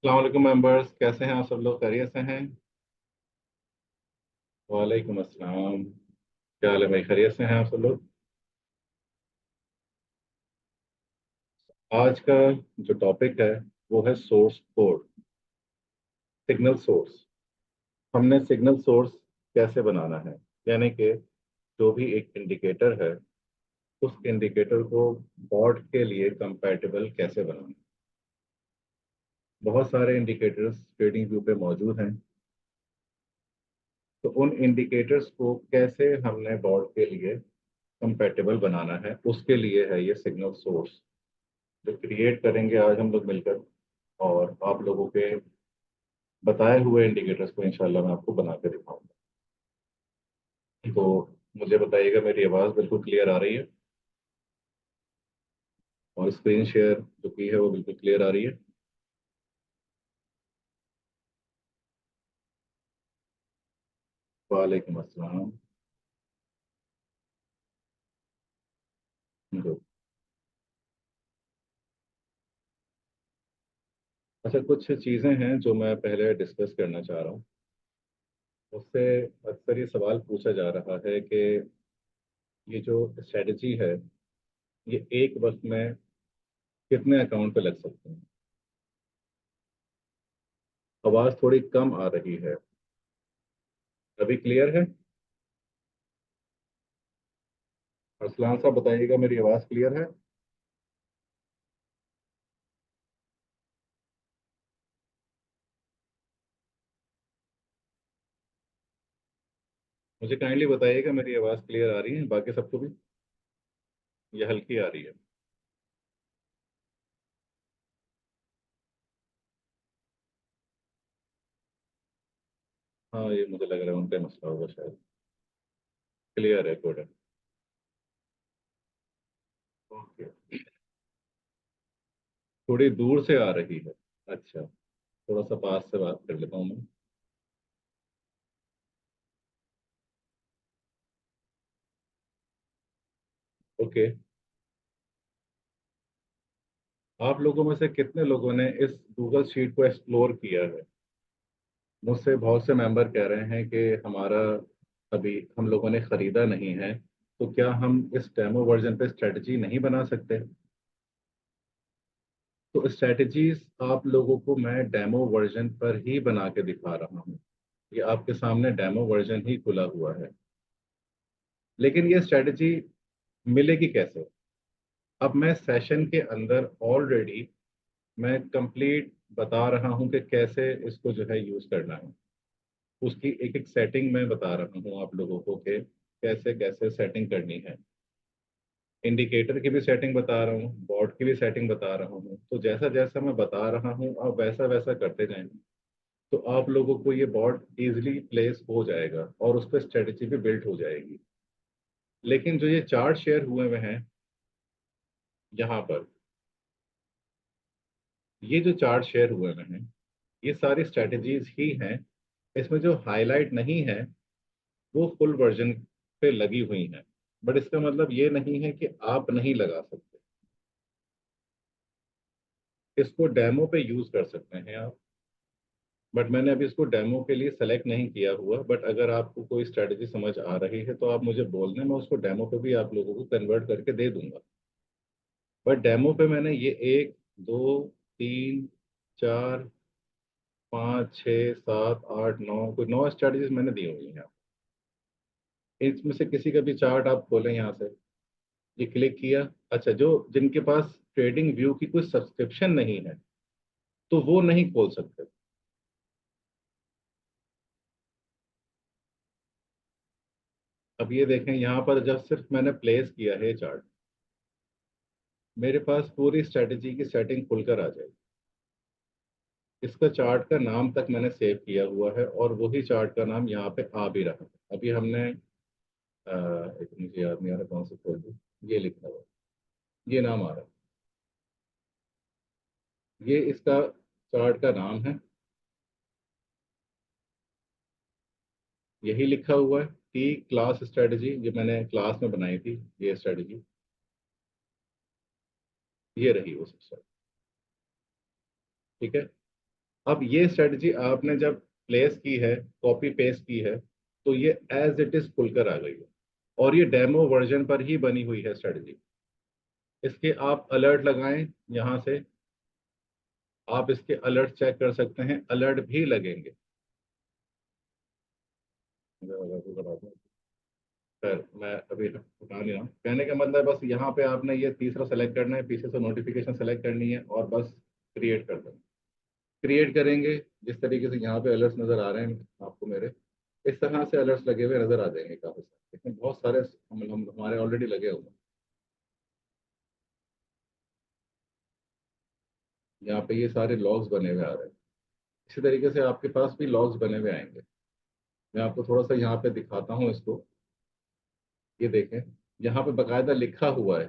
अस्सलाम वालेकुम मेंबर्स, कैसे हैं आप सब लोग? खैरियत से हैं? वालेकुम अस्सलाम। क्या हाल है भाई? खैरियत से हैं आप सब लोग? आज का जो टॉपिक है वो है सोर्स कोड, सिग्नल सोर्स। हमने सिग्नल सोर्स कैसे बनाना है, यानी कि जो भी एक इंडिकेटर है उस इंडिकेटर को बॉर्ड के लिए कंपैटिबल कैसे बनाना है। बहुत सारे इंडिकेटर्स ट्रेडिंग व्यू पे मौजूद हैं, तो उन इंडिकेटर्स को कैसे हमने बॉर्ड के लिए कंपैटिबल बनाना है, उसके लिए है ये सिग्नल सोर्स जो क्रिएट करेंगे आज हम लोग मिलकर। और आप लोगों के बताए हुए इंडिकेटर्स को इंशाल्लाह मैं आपको बना के दिखाऊंगा। तो मुझे बताइएगा, मेरी आवाज़ बिल्कुल क्लियर आ रही है और स्क्रीन शेयर जो की है वो बिल्कुल क्लियर आ रही है? वालेकुम अस्सलाम। गुड। अच्छा, कुछ चीज़ें हैं जो मैं पहले डिस्कस करना चाह रहा हूँ। उससे अक्सर ये सवाल पूछा जा रहा है कि ये जो स्ट्रेटजी है ये एक वक्त में कितने अकाउंट पे लग सकते हैं। आवाज़ थोड़ी कम आ रही है। अभी क्लियर है? अरसलान साहब बताइएगा, मेरी आवाज़ क्लियर है? मुझे काइंडली बताइएगा, मेरी आवाज़ क्लियर आ रही है बाकी सबको भी, या हल्की आ रही है? हाँ, ये मुझे लग रहा है उनका मसला होगा शायद। क्लियर है, गुड है। ओके। थोड़ी दूर से आ रही है। अच्छा, थोड़ा सा पास से बात कर लेता हूँ मैं। ओके। आप लोगों में से कितने लोगों ने इस गूगल शीट को एक्सप्लोर किया है? मुझसे बहुत से मेंबर कह रहे हैं कि हमारा अभी हम लोगों ने खरीदा नहीं है, तो क्या हम इस डेमो वर्जन पे स्ट्रेटजी नहीं बना सकते? तो स्ट्रेटजीज आप लोगों को मैं डेमो वर्जन पर ही बना के दिखा रहा हूँ। ये आपके सामने डेमो वर्जन ही खुला हुआ है। लेकिन ये स्ट्रेटजी मिलेगी कैसे? अब मैं सेशन के अंदर ऑलरेडी मैं कंप्लीट बता रहा हूँ कि कैसे इसको जो है यूज करना है। उसकी एक एक सेटिंग मैं बता रहा हूँ आप लोगों को कि कैसे कैसे सेटिंग करनी है। इंडिकेटर की भी सेटिंग बता रहा हूँ, बॉर्ड की भी सेटिंग बता रहा हूँ। तो जैसा जैसा मैं बता रहा हूँ आप वैसा वैसा करते जाएं, तो आप लोगों को ये बॉर्ड इजीली प्लेस हो जाएगा और उस पर स्ट्रेटेजी भी बिल्ड हो जाएगी। लेकिन जो ये चार्ट शेयर हुए हुए हैं यहाँ पर, ये जो चार्ट शेयर हुए हुए हैं ये सारी स्ट्रेटजीज ही हैं। इसमें जो हाईलाइट नहीं है वो फुल वर्जन पे लगी हुई हैं। बट इसका मतलब ये नहीं है कि आप नहीं लगा सकते। इसको डेमो पे यूज कर सकते हैं आप। बट मैंने अभी इसको डेमो के लिए सेलेक्ट नहीं किया हुआ। बट अगर आपको कोई स्ट्रेटजी समझ आ रही है तो आप मुझे बोल दें, मैं उसको डेमो पे भी आप लोगों को कन्वर्ट करके दे दूंगा। बट डेमो पे मैंने ये एक, दो, तीन, चार, पाँच, छः, सात, आठ, नौ, कोई नौ स्ट्रेटजीज मैंने दी हुई हैं। इसमें से किसी का भी चार्ट आप खोलें यहाँ से, ये क्लिक किया। अच्छा, जो जिनके पास ट्रेडिंग व्यू की कोई सब्सक्रिप्शन नहीं है तो वो नहीं खोल सकते। अब ये देखें, यहाँ पर जब सिर्फ मैंने प्लेस किया है चार्ट, मेरे पास पूरी स्ट्रेटजी की सेटिंग खुलकर आ जाएगी। इसका चार्ट का नाम तक मैंने सेव किया हुआ है और वही चार्ट का नाम यहाँ पे आ भी रहा है। अभी हमने एक, मुझे याद नहीं आ रहा कौन सा खोल दूँ। ये लिखा हुआ है, ये नाम आ रहा है, ये इसका चार्ट का नाम है। यही लिखा हुआ है टी क्लास स्ट्रेटजी, ये मैंने क्लास में बनाई थी ये स्ट्रेटजी। ये रही वो सब। ठीक है। अब ये स्ट्रेटजी आपने जब प्लेस की है, कॉपी पेस्ट की है, तो ये एज इट इज खुलकर आ गई है, और ये डेमो वर्जन पर ही बनी हुई है स्ट्रेटजी। इसके आप अलर्ट लगाएं यहाँ से, आप इसके अलर्ट चेक कर सकते हैं, अलर्ट भी लगेंगे। खैर मैं अभी उठा नहीं रहा हूँ। कहने का मतलब बस यहाँ पे आपने ये तीसरा सेलेक्ट करना है, पीछे से नोटिफिकेशन सेलेक्ट करनी है और बस क्रिएट कर देना। क्रिएट करेंगे, जिस तरीके से यहाँ पे अलर्ट्स नजर आ रहे हैं आपको मेरे, इस तरह से अलर्ट्स लगे हुए नजर आ जाएंगे काफी सारे, लेकिन बहुत सारे हम हमारे ऑलरेडी लगे हुए हैं। यहाँ पे ये सारे लॉग्स बने हुए आ रहे हैं। इसी तरीके से आपके पास भी लॉग्स बने हुए आएंगे। मैं आपको थोड़ा सा यहाँ पे दिखाता हूँ इसको। ये देखें, यहाँ पे बकायदा लिखा हुआ है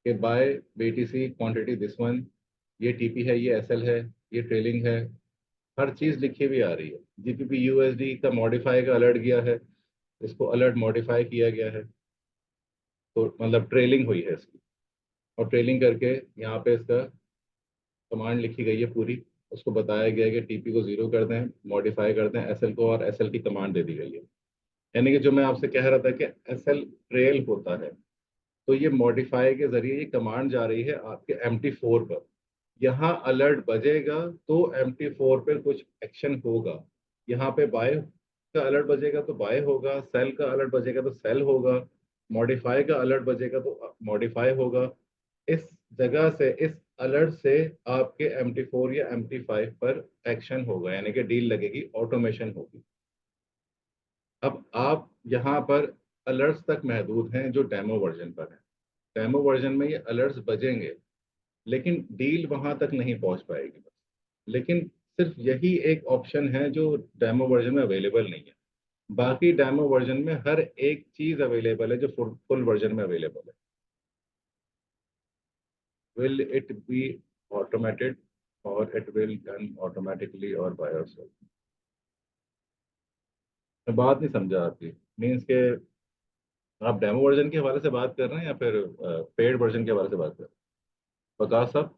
कि buy BTC quantity this one, ये TP है, ये SL है, ये ट्रेलिंग है, हर चीज लिखी हुई आ रही है। GBP USD का मॉडिफाई का अलर्ट गया है, इसको अलर्ट मॉडिफाई किया गया है, तो मतलब ट्रेलिंग हुई है इसकी, और ट्रेलिंग करके यहाँ पे इसका कमांड लिखी गई है पूरी। उसको बताया गया है कि TP को 0 कर दें, मॉडिफाई कर दें SL को, और SL की कमांड दे दी गई है। यानी कि जो मैं आपसे कह रहा था कि SL ट्रेल होता है, तो ये मॉडिफाई के जरिए ये कमांड जा रही है आपके MT4 पर। यहाँ अलर्ट बजेगा तो MT4 पे कुछ एक्शन होगा। यहाँ पे बाय का अलर्ट बजेगा तो बाय होगा, सेल का अलर्ट बजेगा तो सेल होगा, मॉडिफाई का अलर्ट बजेगा तो मॉडिफाई होगा। इस जगह से, इस अलर्ट से आपके MT4 या MT5 पर एक्शन होगा, यानी कि डील लगेगी, ऑटोमेशन होगी। अब आप यहाँ पर अलर्ट्स तक महदूद हैं जो डेमो वर्जन पर है। डेमो वर्जन में ये अलर्ट्स बजेंगे, लेकिन डील वहां तक नहीं पहुंच पाएगी बस। लेकिन सिर्फ यही एक ऑप्शन है जो डेमो वर्जन में अवेलेबल नहीं है। बाकी डेमो वर्जन में हर एक चीज अवेलेबल है जो फुल वर्जन में अवेलेबल है। विल इट बी ऑटोमेटेड, और इट विल डन ऑटोमेटिकली और बाय योरसेल्फ। मैं बात नहीं समझा आपकी। मीन्स के आप डेमो वर्जन के हवाले से बात कर रहे हैं या फिर पेड वर्जन के हवाले से बात कर रहे हैं, बता साहब।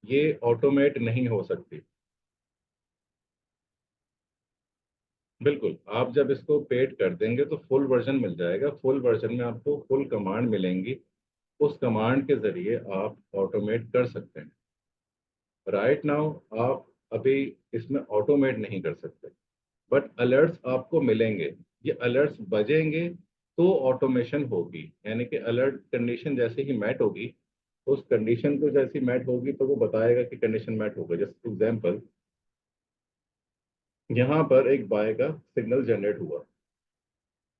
ये ऑटोमेट नहीं हो सकती। बिल्कुल, आप जब इसको पेड कर देंगे तो फुल वर्जन मिल जाएगा। फुल वर्जन में आपको फुल कमांड मिलेंगी, उस कमांड के जरिए आप ऑटोमेट कर सकते हैं। राइट नाउ आप अभी इसमें ऑटोमेट नहीं कर सकते, बट अलर्ट्स आपको मिलेंगे। ये अलर्ट्स बजेंगे तो ऑटोमेशन होगी, यानी कि अलर्ट कंडीशन जैसे ही मैट होगी, उस कंडीशन को जैसी मैट होगी तो वो बताएगा कि कंडीशन मैट हो गई। जैसे एग्जांपल, यहाँ पर एक बाय का सिग्नल जनरेट हुआ,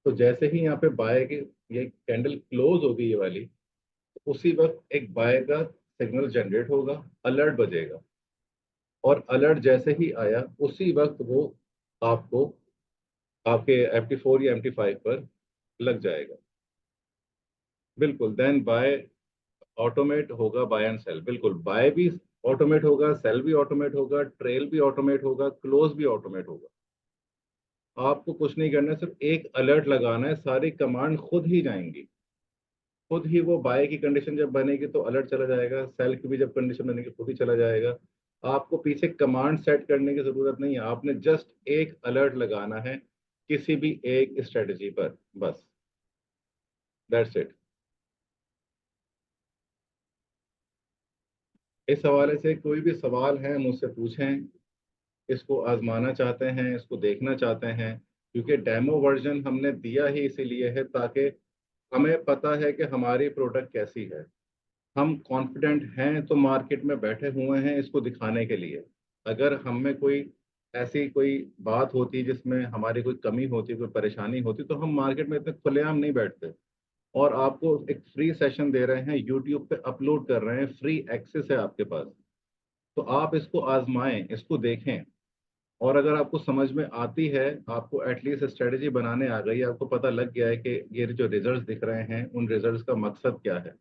तो जैसे ही यहाँ पे बाय की ये कैंडल क्लोज होगी ये वाली, तो उसी वक्त एक बाय का सिग्नल जनरेट होगा, अलर्ट बजेगा, और अलर्ट जैसे ही आया उसी वक्त वो आपको आपके MT4 या MT5 पर लग जाएगा। बिल्कुल, देन बाय ऑटोमेट होगा, बाय एंड सेल। बिल्कुल, बाय भी ऑटोमेट होगा, सेल भी ऑटोमेट होगा, ट्रेल भी ऑटोमेट होगा, क्लोज भी ऑटोमेट होगा। आपको कुछ नहीं करना है, सिर्फ एक अलर्ट लगाना है, सारी कमांड खुद ही जाएंगी। खुद ही वो बाय की कंडीशन जब बनेगी तो अलर्ट चला जाएगा, सेल की भी जब कंडीशन बनेगी खुद ही चला जाएगा। आपको पीछे कमांड सेट करने की जरूरत नहीं है, आपने जस्ट एक अलर्ट लगाना है किसी भी एक स्ट्रेटजी पर, बस, दैट्स इट। इस हवाले से कोई भी सवाल है मुझसे पूछें। इसको आजमाना चाहते हैं, इसको देखना चाहते हैं, क्योंकि डेमो वर्जन हमने दिया ही इसीलिए है ताकि हमें पता है कि हमारी प्रोडक्ट कैसी है। हम कॉन्फिडेंट हैं तो मार्केट में बैठे हुए हैं इसको दिखाने के लिए। अगर हम में कोई ऐसी कोई बात होती जिसमें हमारी कोई कमी होती, कोई परेशानी होती, तो हम मार्केट में इतने खुलेआम नहीं बैठते। और आपको एक फ्री सेशन दे रहे हैं, यूट्यूब पे अपलोड कर रहे हैं, फ्री एक्सेस है आपके पास, तो आप इसको आजमाएं, इसको देखें। और अगर आपको समझ में आती है, आपको एटलीस्ट स्ट्रेटेजी बनाने आ गई है, आपको पता लग गया है कि ये जो रिजल्ट्स दिख रहे हैं उन रिजल्ट्स का मकसद क्या है,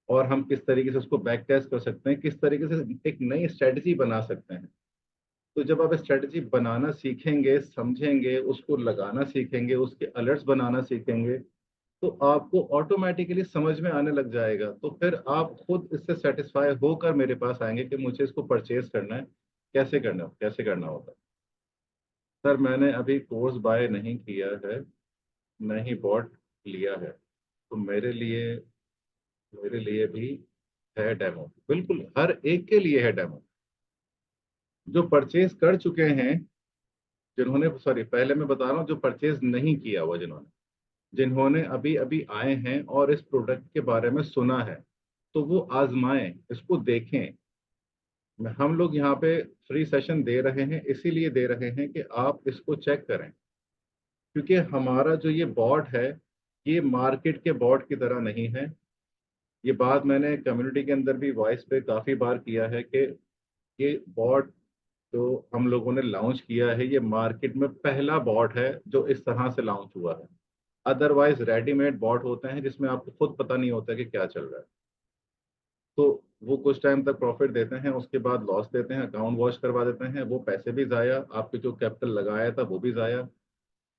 और हम किस तरीके से उसको बैक टेस्ट कर सकते हैं, किस तरीके से एक नई स्ट्रेटजी बना सकते हैं। तो जब आप स्ट्रेटजी बनाना सीखेंगे, समझेंगे, उसको लगाना सीखेंगे, उसके अलर्ट्स बनाना सीखेंगे, तो आपको ऑटोमेटिकली समझ में आने लग जाएगा, तो फिर आप खुद इससे सेटिस्फाई होकर मेरे पास आएंगे कि मुझे इसको परचेज करना है, कैसे करना होता है। सर मैंने अभी कोर्स बाय नहीं किया है, न ही बॉट लिया है, तो मेरे लिए भी है डेमो, बिल्कुल हर एक के लिए है डेमो। जो परचेज कर चुके हैं, जिन्होंने, सॉरी पहले मैं बता रहा हूँ, जो परचेज नहीं किया हुआ, जिन्होंने जिन्होंने अभी अभी आए हैं और इस प्रोडक्ट के बारे में सुना है, तो वो आजमाएं, इसको देखें। हम लोग यहाँ पे फ्री सेशन दे रहे हैं, इसीलिए दे रहे हैं कि आप इसको चेक करें, क्योंकि हमारा जो ये बॉट है, ये मार्केट के बॉट की तरह नहीं है। ये बात मैंने कम्युनिटी के अंदर भी वॉइस पे काफ़ी बार किया है कि ये बॉट जो हम लोगों ने लॉन्च किया है, ये मार्केट में पहला बॉट है जो इस तरह से लॉन्च हुआ है। अदरवाइज रेडीमेड बॉट होते हैं जिसमें आपको खुद पता नहीं होता कि क्या चल रहा है। तो वो कुछ टाइम तक प्रॉफिट देते हैं, उसके बाद लॉस देते हैं, अकाउंट वॉश करवा देते हैं, वो पैसे भी ज़ाया, आपके जो कैपिटल लगाया था वो भी ज़ाया।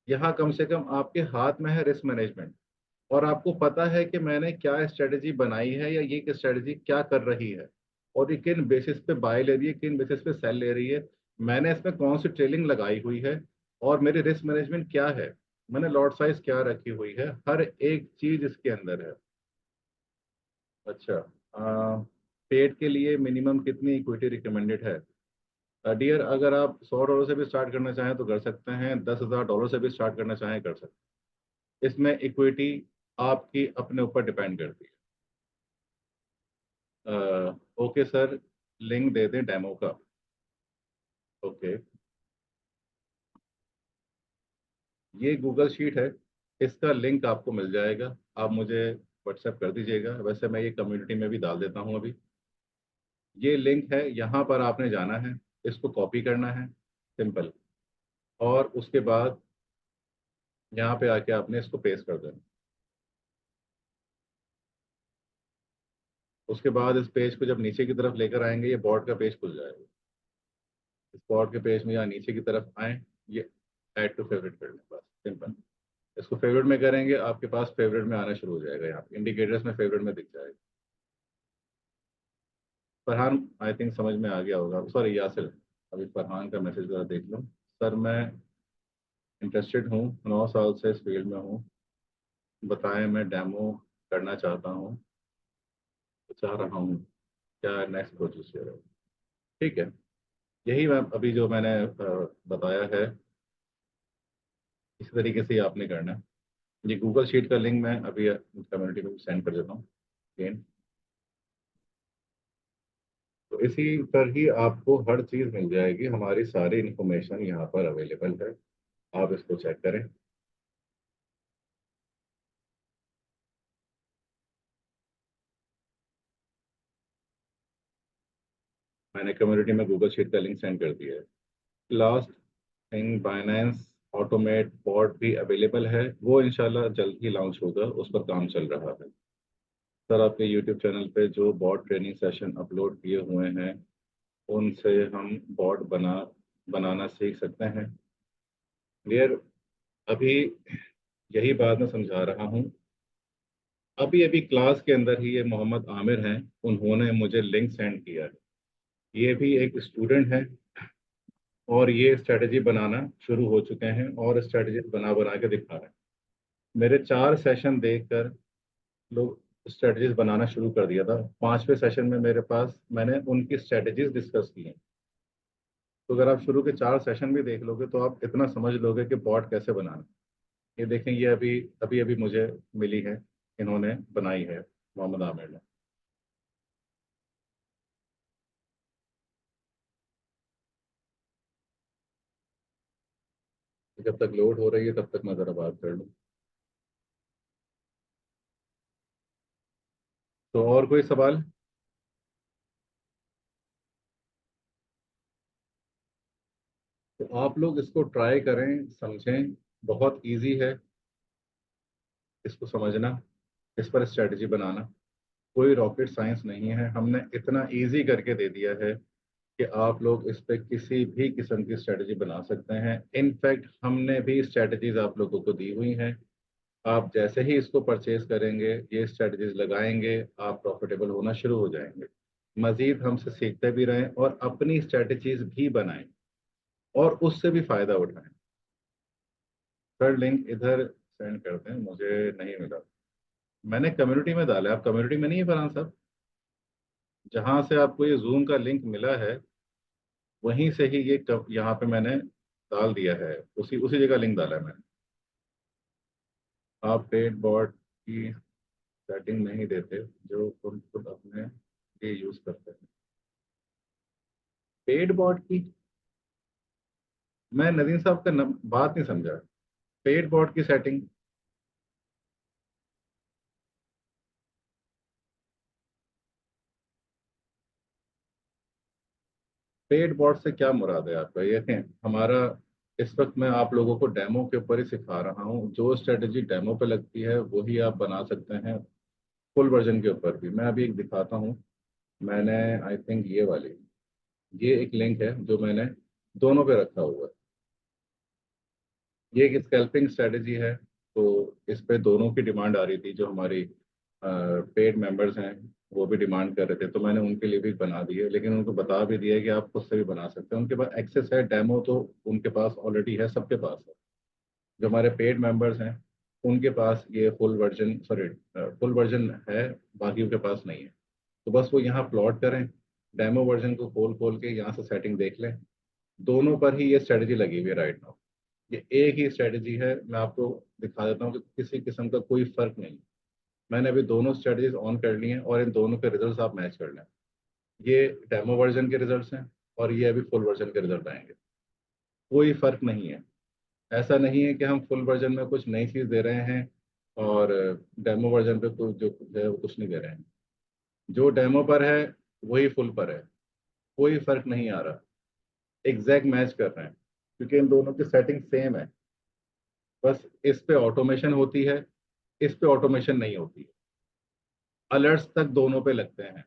यहाँ कम से कम आपके हाथ में है रिस्क मैनेजमेंट, और आपको पता है कि मैंने क्या स्ट्रेटजी बनाई है, या ये स्ट्रेटजी क्या कर रही है, और ये किन बेसिस पे बाय ले रही है, किन बेसिस पे सेल ले रही है, मैंने इसमें कौन सी ट्रेलिंग लगाई हुई है, और मेरी रिस्क मैनेजमेंट क्या है, मैंने लॉट साइज क्या रखी हुई है, हर एक चीज इसके अंदर है। अच्छा, पेड के लिए मिनिमम कितनी इक्विटी रिकमेंडेड है? डियर, अगर आप $100 से भी स्टार्ट करना चाहें तो कर सकते हैं, $10,000 से भी स्टार्ट करना चाहें कर सकते हैं। इसमें इक्विटी आपकी अपने ऊपर डिपेंड करती है। ओके सर, लिंक दे दें डेमो का। ओके, ये गूगल शीट है, इसका लिंक आपको मिल जाएगा, आप मुझे व्हाट्सएप कर दीजिएगा, वैसे मैं ये कम्युनिटी में भी डाल देता हूँ अभी। ये लिंक है, यहाँ पर आपने जाना है, इसको कॉपी करना है, सिंपल, और उसके बाद यहाँ पे आके आपने इसको पेस्ट कर देना। उसके बाद इस पेज को जब नीचे की तरफ लेकर आएंगे, ये बॉर्ड का पेज खुल जाएगा। इस बॉर्ड के पेज में यहाँ नीचे की तरफ आए, ये ऐड टू फेवरेट कर लें, बस सिंपल। इसको फेवरेट में करेंगे, आपके पास फेवरेट में आना शुरू हो जाएगा, यहाँ इंडिकेटर्स में फेवरेट में दिख जाएगा। फरहान, आई थिंक समझ में आ गया होगा, सॉरी यासिर। अभी फरहान का मैसेज ज़रा देख लो। सर मैं इंटरेस्टेड हूँ, 9 साल से इस फील्ड में हूँ, बताएं मैं डेमो करना चाहता हूँ, चाह रहा हूँ, क्या नेक्स्ट प्रोसीजर है? ठीक है, यही मैं अभी जो मैंने बताया है, इस तरीके से ही आपने करना है। ये गूगल शीट का लिंक मैं अभी कम्युनिटी में सेंड कर देता हूँ अगेन। तो इसी पर ही आपको हर चीज़ मिल जाएगी, हमारी सारी इंफॉर्मेशन यहाँ पर अवेलेबल है, आप इसको चेक करें। मैंने कम्युनिटी में गूगल शीट का लिंक सेंड कर दिया है। Last thing, Binance automate bot भी अवेलेबल है, वो इंशाल्लाह जल्द ही लॉन्च होगा, उस पर काम चल रहा है। सर आपके यूट्यूब चैनल पे जो बॉट ट्रेनिंग सेशन अपलोड किए हुए हैं, उनसे हम बॉट बनाना सीख सकते हैं? क्लियर, अभी यही बात मैं समझा रहा हूँ। अभी अभी क्लास के अंदर ही ये मोहम्मद आमिर हैं, उन्होंने मुझे लिंक सेंड किया है। ये भी एक स्टूडेंट है, और ये स्ट्रेटजी बनाना शुरू हो चुके हैं, और स्ट्रेटजी बना बना के दिखा रहे हैं। मेरे 4 सेशन देखकर लोग स्ट्रेटजीज बनाना शुरू कर दिया था। 5वें सेशन में मेरे पास मैंने उनकी स्ट्रेटजीज डिस्कस की हैं। तो अगर आप शुरू के 4 सेशन भी देख लोगे तो आप इतना समझ लोगे कि बॉट कैसे बनाना। ये देखें, ये अभी अभी अभी मुझे मिली है, इन्होंने बनाई है, मोहम्मद आमिर ने। जब तक लोड हो रही है तब तक मैं ज़रा बात कर लूँ। तो और कोई सवाल? तो आप लोग इसको ट्राई करें, समझें, बहुत इजी है इसको समझना, इस पर स्ट्रेटजी बनाना, कोई रॉकेट साइंस नहीं है, हमने इतना इजी करके दे दिया है कि आप लोग इस पे किसी भी किस्म की स्ट्रेटजी बना सकते हैं। इनफैक्ट हमने भी स्ट्रेटजीज आप लोगों को दी हुई हैं, आप जैसे ही इसको परचेज करेंगे, ये स्ट्रेटजीज लगाएंगे, आप प्रॉफिटेबल होना शुरू हो जाएंगे। मजीद हमसे सीखते भी रहें और अपनी स्ट्रेटजीज भी बनाएं और उससे भी फायदा उठाएं। सर लिंक इधर सेंड करते हैं, मुझे नहीं मिला। मैंने कम्युनिटी में डाला है। आप कम्युनिटी में नहीं है फरहान साहब? जहां से आपको ये जूम का लिंक मिला है, वहीं से ही ये यहाँ पे मैंने डाल दिया है। उसी उसी जगह लिंक डाला है मैंने। आप पेड बॉट की सेटिंग नहीं देते जो खुद खुद अपने लिए यूज करते हैं? पेड बॉट की? मैं नदीम साहब का बात नहीं समझा। पेड बॉट की सेटिंग? पेड बॉट से क्या मुराद है आपका? ये देखें, हमारा इस वक्त मैं आप लोगों को डेमो के ऊपर ही सिखा रहा हूँ। जो स्ट्रेटजी डेमो पे लगती है वही आप बना सकते हैं फुल वर्जन के ऊपर भी। मैं अभी एक दिखाता हूँ। मैंने आई थिंक ये वाली, ये एक लिंक है जो मैंने दोनों पे रखा हुआ है। ये एक स्कैल्पिंग स्ट्रेटजी है। तो इस पे दोनों की डिमांड आ रही थी। जो हमारी पेड मेंबर्स हैं वो भी डिमांड कर रहे थे, तो मैंने उनके लिए भी बना दी है। लेकिन उनको बता भी दिया है कि आप खुद से भी बना सकते हैं। उनके पास एक्सेस है, डेमो तो उनके पास ऑलरेडी है, सबके पास है। जो हमारे पेड मेंबर्स हैं उनके पास ये full version, sorry, full version है, बाकियों के पास नहीं है। तो बस वो यहाँ प्लॉट करें, डेमो वर्जन को खोल खोल के यहाँ से सेटिंग देख लें। दोनों पर ही ये स्ट्रेटजी लगी हुई है राइट नाउ। ये एक ही स्ट्रेटजी है। मैं आपको दिखा देता हूँ कि किसी किस्म का कोई फर्क नहीं। मैंने अभी दोनों स्ट्रेटजीज ऑन कर ली हैं और इन दोनों के रिजल्ट्स आप मैच कर लें। ये डेमो वर्जन के रिजल्ट्स हैं और ये अभी फुल वर्जन के रिजल्ट आएंगे। कोई फर्क नहीं है। ऐसा नहीं है कि हम फुल वर्जन में कुछ नई चीज़ दे रहे हैं और डेमो वर्जन पे कुछ जो कुछ है वो कुछ नहीं दे रहे हैं। जो डेमो पर है वही फुल पर है। कोई फर्क नहीं आ रहा। एग्जैक्ट मैच कर रहे हैं क्योंकि इन दोनों की सेटिंग सेम है। बस इस पे ऑटोमेशन होती है, इस पे ऑटोमेशन नहीं होती है। अलर्ट्स तक दोनों पे लगते हैं।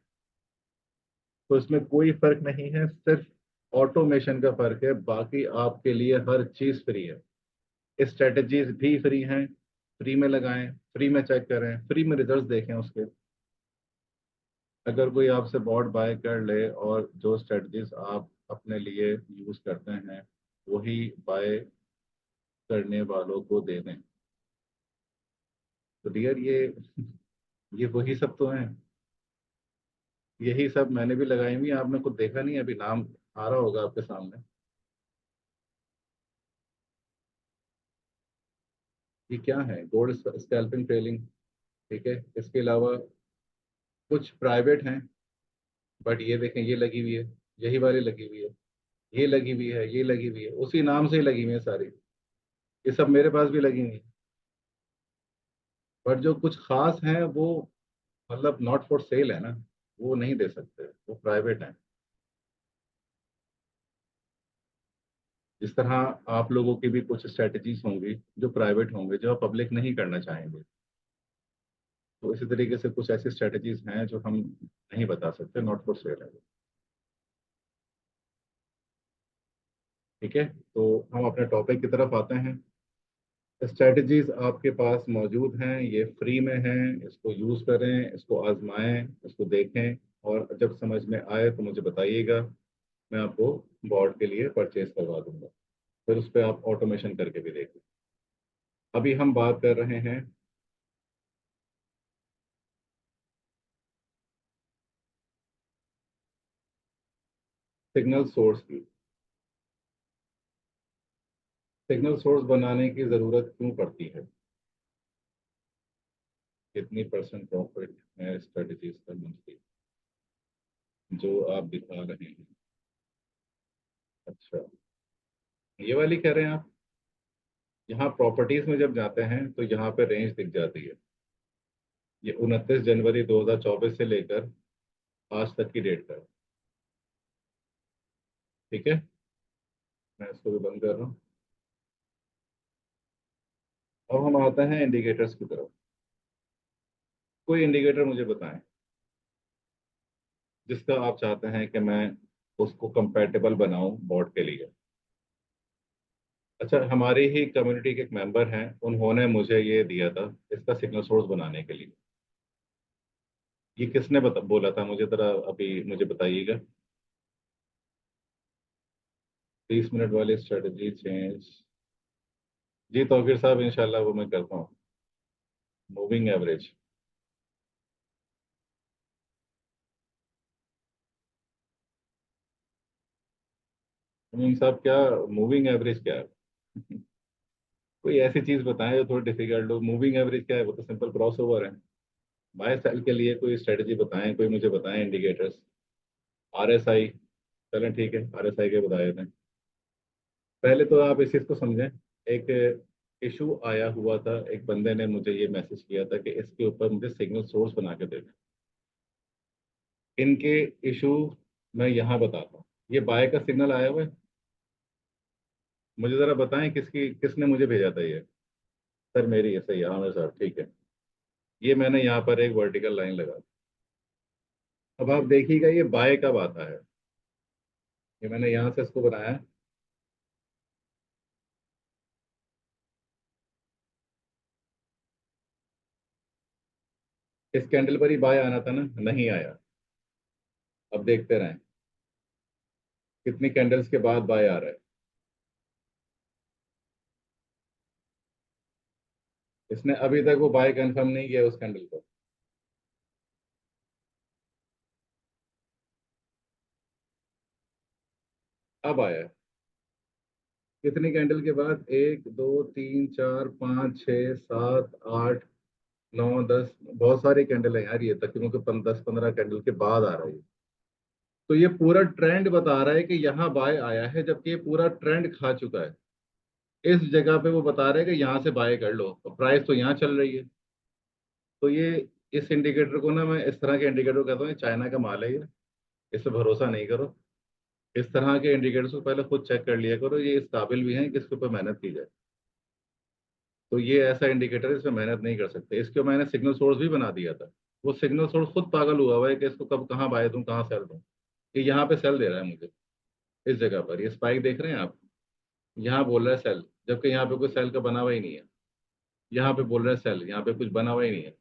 तो इसमें कोई फर्क नहीं है, सिर्फ ऑटोमेशन का फर्क है। बाकी आपके लिए हर चीज फ्री है। स्ट्रेटजीज भी फ्री हैं। फ्री में लगाएं, फ्री में चेक करें, फ्री में रिजल्ट्स देखें उसके। अगर कोई आपसे बॉट बाय कर ले और जो स्ट्रेटजीज आप अपने लिए यूज करते हैं वही बाय करने वालों को दे दें, तो डियर ये वही सब तो हैं। यही सब मैंने भी लगाई हुई है, आपने कुछ देखा नहीं है, अभी नाम आ रहा होगा आपके सामने। ये क्या है? गोल्ड स्कैल्पिंग ट्रेलिंग, ठीक है। इसके अलावा कुछ प्राइवेट हैं, बट ये देखें, ये लगी हुई है, यही वाली लगी हुई है, ये लगी हुई है, ये लगी हुई है, उसी नाम से ही लगी हुई है सारी। ये सब मेरे पास भी लगी हुई है। बट जो कुछ खास हैं वो मतलब नॉट फॉर सेल है ना, वो नहीं दे सकते, वो प्राइवेट हैं। जिस तरह आप लोगों की भी कुछ स्ट्रेटजीज होंगी जो प्राइवेट होंगे, जो आप पब्लिक नहीं करना चाहेंगे। तो इसी तरीके से कुछ ऐसी स्ट्रेटजीज हैं जो हम नहीं बता सकते, नॉट फॉर सेल है। ठीक है, तो हम अपने टॉपिक की तरफ आते हैं। स्ट्रेटजीज आपके पास मौजूद हैं, ये फ्री में हैं। इसको यूज़ करें, इसको आजमाएं, इसको देखें और जब समझ में आए तो मुझे बताइएगा। मैं आपको बॉर्ड के लिए परचेज करवा दूंगा। फिर उस पर आप ऑटोमेशन करके भी देखें। अभी हम बात कर रहे हैं सिग्नल सोर्स की। सिग्नल सोर्स बनाने की ज़रूरत क्यों पड़ती है? कितनी परसेंट प्रॉफिट है स्ट्रेटजीज का मंथली जो आप दिखा रहे हैं? अच्छा, ये वाली कह रहे हैं आप? यहाँ प्रॉपर्टीज में जब जाते हैं तो यहाँ पे रेंज दिख जाती है। ये 29 जनवरी 2024 से लेकर आज तक की डेट का है। ठीक है, मैं इसको भी बंद कर रहा हूँ। अब हम आते हैं इंडिकेटर्स की तरफ। कोई इंडिकेटर मुझे बताएं जिसका आप चाहते हैं कि मैं उसको कंपैटिबल बनाऊं बोर्ड के लिए। अच्छा, हमारी ही कम्युनिटी के एक मेंबर हैं, उन्होंने मुझे ये दिया था इसका सिग्नल सोर्स बनाने के लिए। ये किसने बोला था मुझे, जरा अभी मुझे बताइएगा। 30 मिनट वाली स्ट्रेटजी चेंज। जी तौकीर साहब, इंशाल्लाह वो मैं करता हूँ। Moving average. मूविंग साहब क्या, मूविंग एवरेज क्या है? कोई ऐसी चीज बताएं जो थोड़ी डिफिकल्ट हो। मूविंग एवरेज क्या है? वो तो सिंपल क्रॉस ओवर है। बाय सेल के लिए कोई स्ट्रेटजी बताएं, कोई मुझे बताएं इंडिकेटर्स। RSI। चलें ठीक है, RSI के बताए थे। पहले तो आप इस चीज को समझें। एक इशू आया हुआ था, एक बंदे ने मुझे ये मैसेज किया था कि इसके ऊपर मुझे सिग्नल सोर्स बना के दे दें। इनके इशू मैं यहाँ बताता हूँ। ये बाय का सिग्नल आया हुआ है। मुझे जरा बताएं किसकी, किसने मुझे भेजा था ये। सर मेरी है, सही है, हाँ मेरे साहब, ठीक है। ये मैंने यहाँ पर एक वर्टिकल लाइन लगा दी। अब आप देखिएगा ये बाय कब आता है। ये मैंने यहाँ से इसको बनाया है। इस कैंडल पर ही बाय आना था ना, नहीं आया। अब देखते रहें कितनी कैंडल्स के बाद बाय आ रहा है। इसने अभी तक वो बाय कंफर्म नहीं किया उस कैंडल को। अब आया है। कितनी कैंडल के बाद? 1 2 3 4 5 6 7 8 9 10। बहुत सारी कैंडल है यार, ये तकरीबन को 10 15 कैंडल के बाद आ रहा है। तो ये पूरा ट्रेंड बता रहा है कि यहाँ बाय आया है, जबकि ये पूरा ट्रेंड खा चुका है। इस जगह पे वो बता रहे हैं कि यहाँ से बाय कर लो, और प्राइस तो यहाँ चल रही है। तो ये, इस इंडिकेटर को ना मैं इस तरह के इंडिकेटर कहता हूँ, ये चाइना का माल है ये। इस पे भरोसा नहीं करो। इस तरह के इंडिकेटर्स को पहले खुद चेक कर लिया करो, ये इस काबिल भी हैं कि इसके ऊपर मेहनत की जाए। तो ये ऐसा इंडिकेटर है, इसमें मेहनत नहीं कर सकते। इसको मैंने सिग्नल सोर्स भी बना दिया था। वो सिग्नल सोर्स खुद पागल हुआ है कि इसको कब कहाँ बाय दूं, कहाँ सेल दूं। ये यहाँ पे सेल दे रहा है मुझे। इस जगह पर ये स्पाइक देख रहे हैं आप। यहाँ बोल रहा है सेल, जबकि यहाँ पे कोई सेल का बना हुआ ही नहीं है। यहाँ पे बोल रहा है सेल, यहाँ पे कुछ बना हुआ ही नहीं है।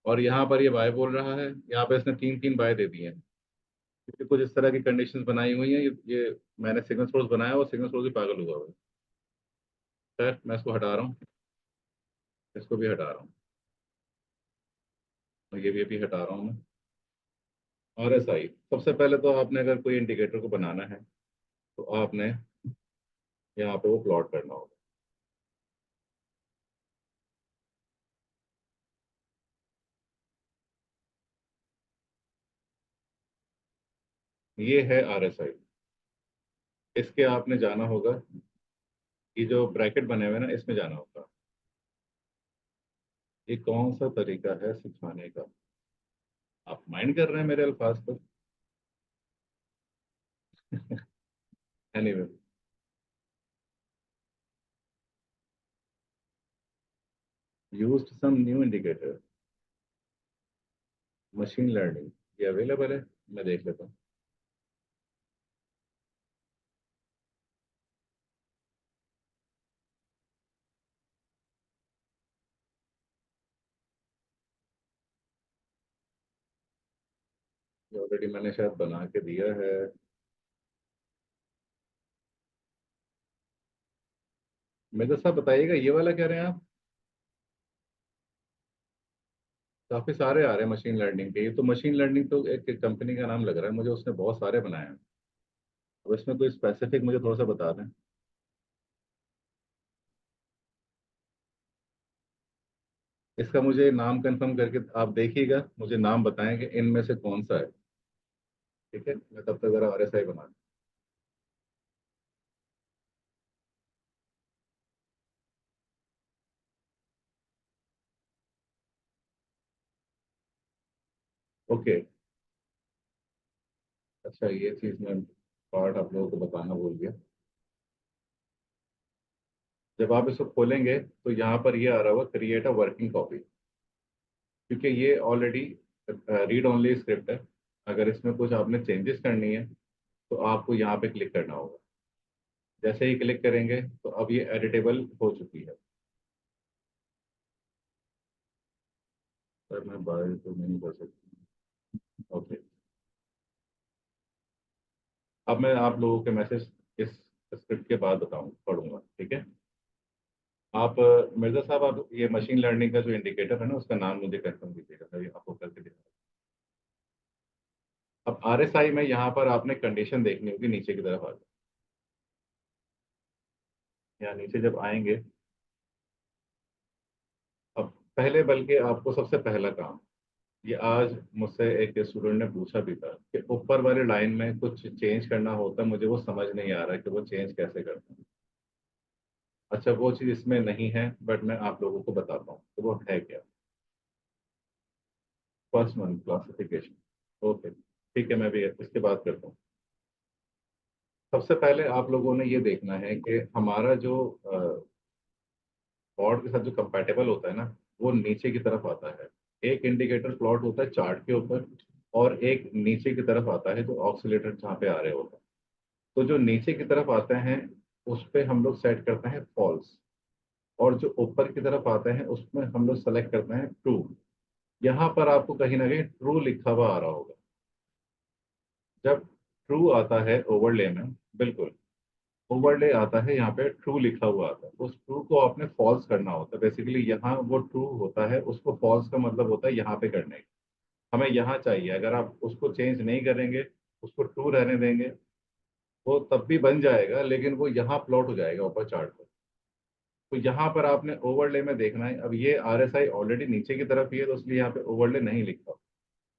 और यहाँ पर ये बाय बोल रहा है, यहाँ पे इसने तीन तीन बाय दे दिए हैं। क्योंकि कुछ इस तरह की कंडीशंस बनाई हुई हैं। ये मैंने सिग्नल सोर्स बनाया और सिग्नल सोर्स भी पागल हुआ हुआ है। खैर मैं इसको हटा रहा हूँ। इसको भी हटा रहा हूँ। और ये भी अभी हटा रहा हूँ मैं। RSI, सबसे पहले तो आपने अगर कोई इंडिकेटर को बनाना है तो आपने यहाँ पे वो प्लॉट करना होगा। ये है RSI। इसके आपने जाना होगा, ये जो ब्रैकेट बने हुए हैं ना, इसमें जाना होगा। ये कौन सा तरीका है सिखाने का? आप माइंड कर रहे हैं मेरे अल्फाज को। Anyway, used some new indicator, machine learning. ये अवेलेबल है, मैं देख लेता हूँ। ये ऑलरेडी मैंने शायद बना के दिया है। मेरे साहब बताइएगा, ये वाला कह रहे हैं आप? काफी सारे आ रहे हैं मशीन लर्निंग के। ये तो मशीन लर्निंग तो एक कंपनी का नाम लग रहा है मुझे, उसने बहुत सारे बनाए हैं। अब इसमें कोई स्पेसिफिक मुझे थोड़ा सा बता दें। इसका मुझे नाम कंफर्म करके आप देखिएगा, मुझे नाम बताएं कि इनमें से कौन सा है। ठीक है, मैं तब तक जरा RSI बना दूं। ओके। अच्छा, ये चीज़ मैं पार्ट आप लोगों को बताना भूल गया। जब आप इसको खोलेंगे तो यहाँ पर ये आ रहा होगा, क्रिएट अ वर्किंग कॉपी। क्योंकि ये ऑलरेडी रीड ओनली स्क्रिप्ट है। अगर इसमें कुछ आपने चेंजेस करनी है तो आपको यहाँ पे क्लिक करना होगा। जैसे ही क्लिक करेंगे तो अब ये एडिटेबल हो चुकी है। सर मैं बाय तो नहीं कर सकती। ओके, अब मैं आप लोगों के मैसेज इस स्क्रिप्ट के बाद बताऊँ पढ़ूंगा, ठीक है। आप मिर्जा साहब, आप ये मशीन लर्निंग का जो इंडिकेटर है ना, उसका नाम मुझे कंफर्म कीजिएगा, मैं आपको करके दिखा। अब आरएसआई में यहाँ पर आपने कंडीशन देखनी होगी, नीचे की तरफ आ जाए। यहाँ नीचे जब आएंगे, अब पहले, बल्कि आपको सबसे पहला काम, ये आज मुझसे एक स्टूडेंट ने पूछा भी था कि ऊपर वाले लाइन में कुछ चेंज करना होता, मुझे वो समझ नहीं आ रहा कि वो चेंज कैसे करते हैं। अच्छा, वो चीज़ इसमें नहीं है, बट मैं आप लोगों को बताता हूँ तो वो है क्या। First one, classification. ओके, ठीक है, मैं भी इसके बात करता हूँ। सबसे पहले आप लोगों ने ये देखना है कि हमारा जो बॉर्ड के साथ जो कंपैटिबल होता है ना, वो नीचे की तरफ आता है। एक इंडिकेटर प्लॉट होता है चार्ट के ऊपर, और एक नीचे की तरफ आता है जो ऑक्सीलेटर जहाँ पे आ रहे होते हैं। तो जो नीचे की तरफ आते हैं उस पे हम लोग सेट करते हैं फॉल्स, और जो ऊपर की तरफ आते हैं उसमें हम लोग सेलेक्ट करते हैं ट्रू। यहाँ पर आपको कहीं ना कहीं ट्रू लिखा हुआ आ रहा होगा। जब ट्रू आता है ओवरले में, बिल्कुल ओवरले आता है, यहाँ पे ट्रू लिखा हुआ आता है, उस ट्रू को आपने फॉल्स करना होता है। बेसिकली यहाँ वो ट्रू होता है, उसको फॉल्स का मतलब होता है यहाँ पे करने का। हमें यहाँ चाहिए, अगर आप उसको चेंज नहीं करेंगे, उसको ट्रू रहने देंगे, वो तब भी बन जाएगा, लेकिन वो यहाँ प्लॉट हो जाएगा ऊपर चार्ट पर। तो यहाँ पर आपने ओवरले में देखना है। अब ये आरएसआई ऑलरेडी नीचे की तरफ ही है, तो इसलिए यहाँ पे ओवरले नहीं लिखा।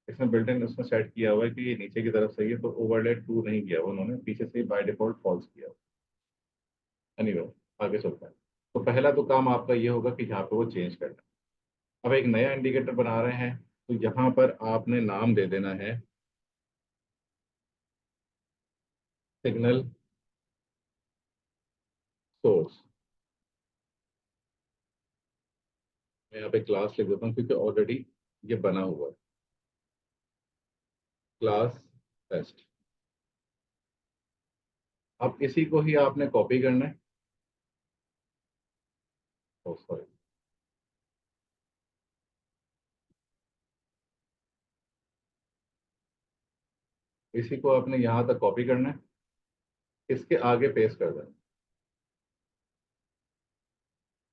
इसमें बिल्ट इन उसने सेट किया हुआ है कि ये नीचे की तरफ सही है, तो ओवरले ट्रू नहीं किया हुआ उन्होंने, पीछे से बाय डिफॉल्ट फॉल्स किया। एनीवे, आगे चलते हैं। तो पहला तो काम आपका ये होगा कि यहाँ पे वो चेंज करना है। अब एक नया इंडिकेटर बना रहे हैं, तो यहाँ पर आपने नाम दे देना है सिग्नल सोर्स। मैं यहाँ पे क्लास लिख देता हूँ क्योंकि ऑलरेडी ये बना हुआ है, क्लास टेस्ट। अब इसी को ही आपने कॉपी करना है। ओ सॉरी, इसी को आपने यहाँ तक कॉपी करना है, इसके आगे पेस्ट कर देना।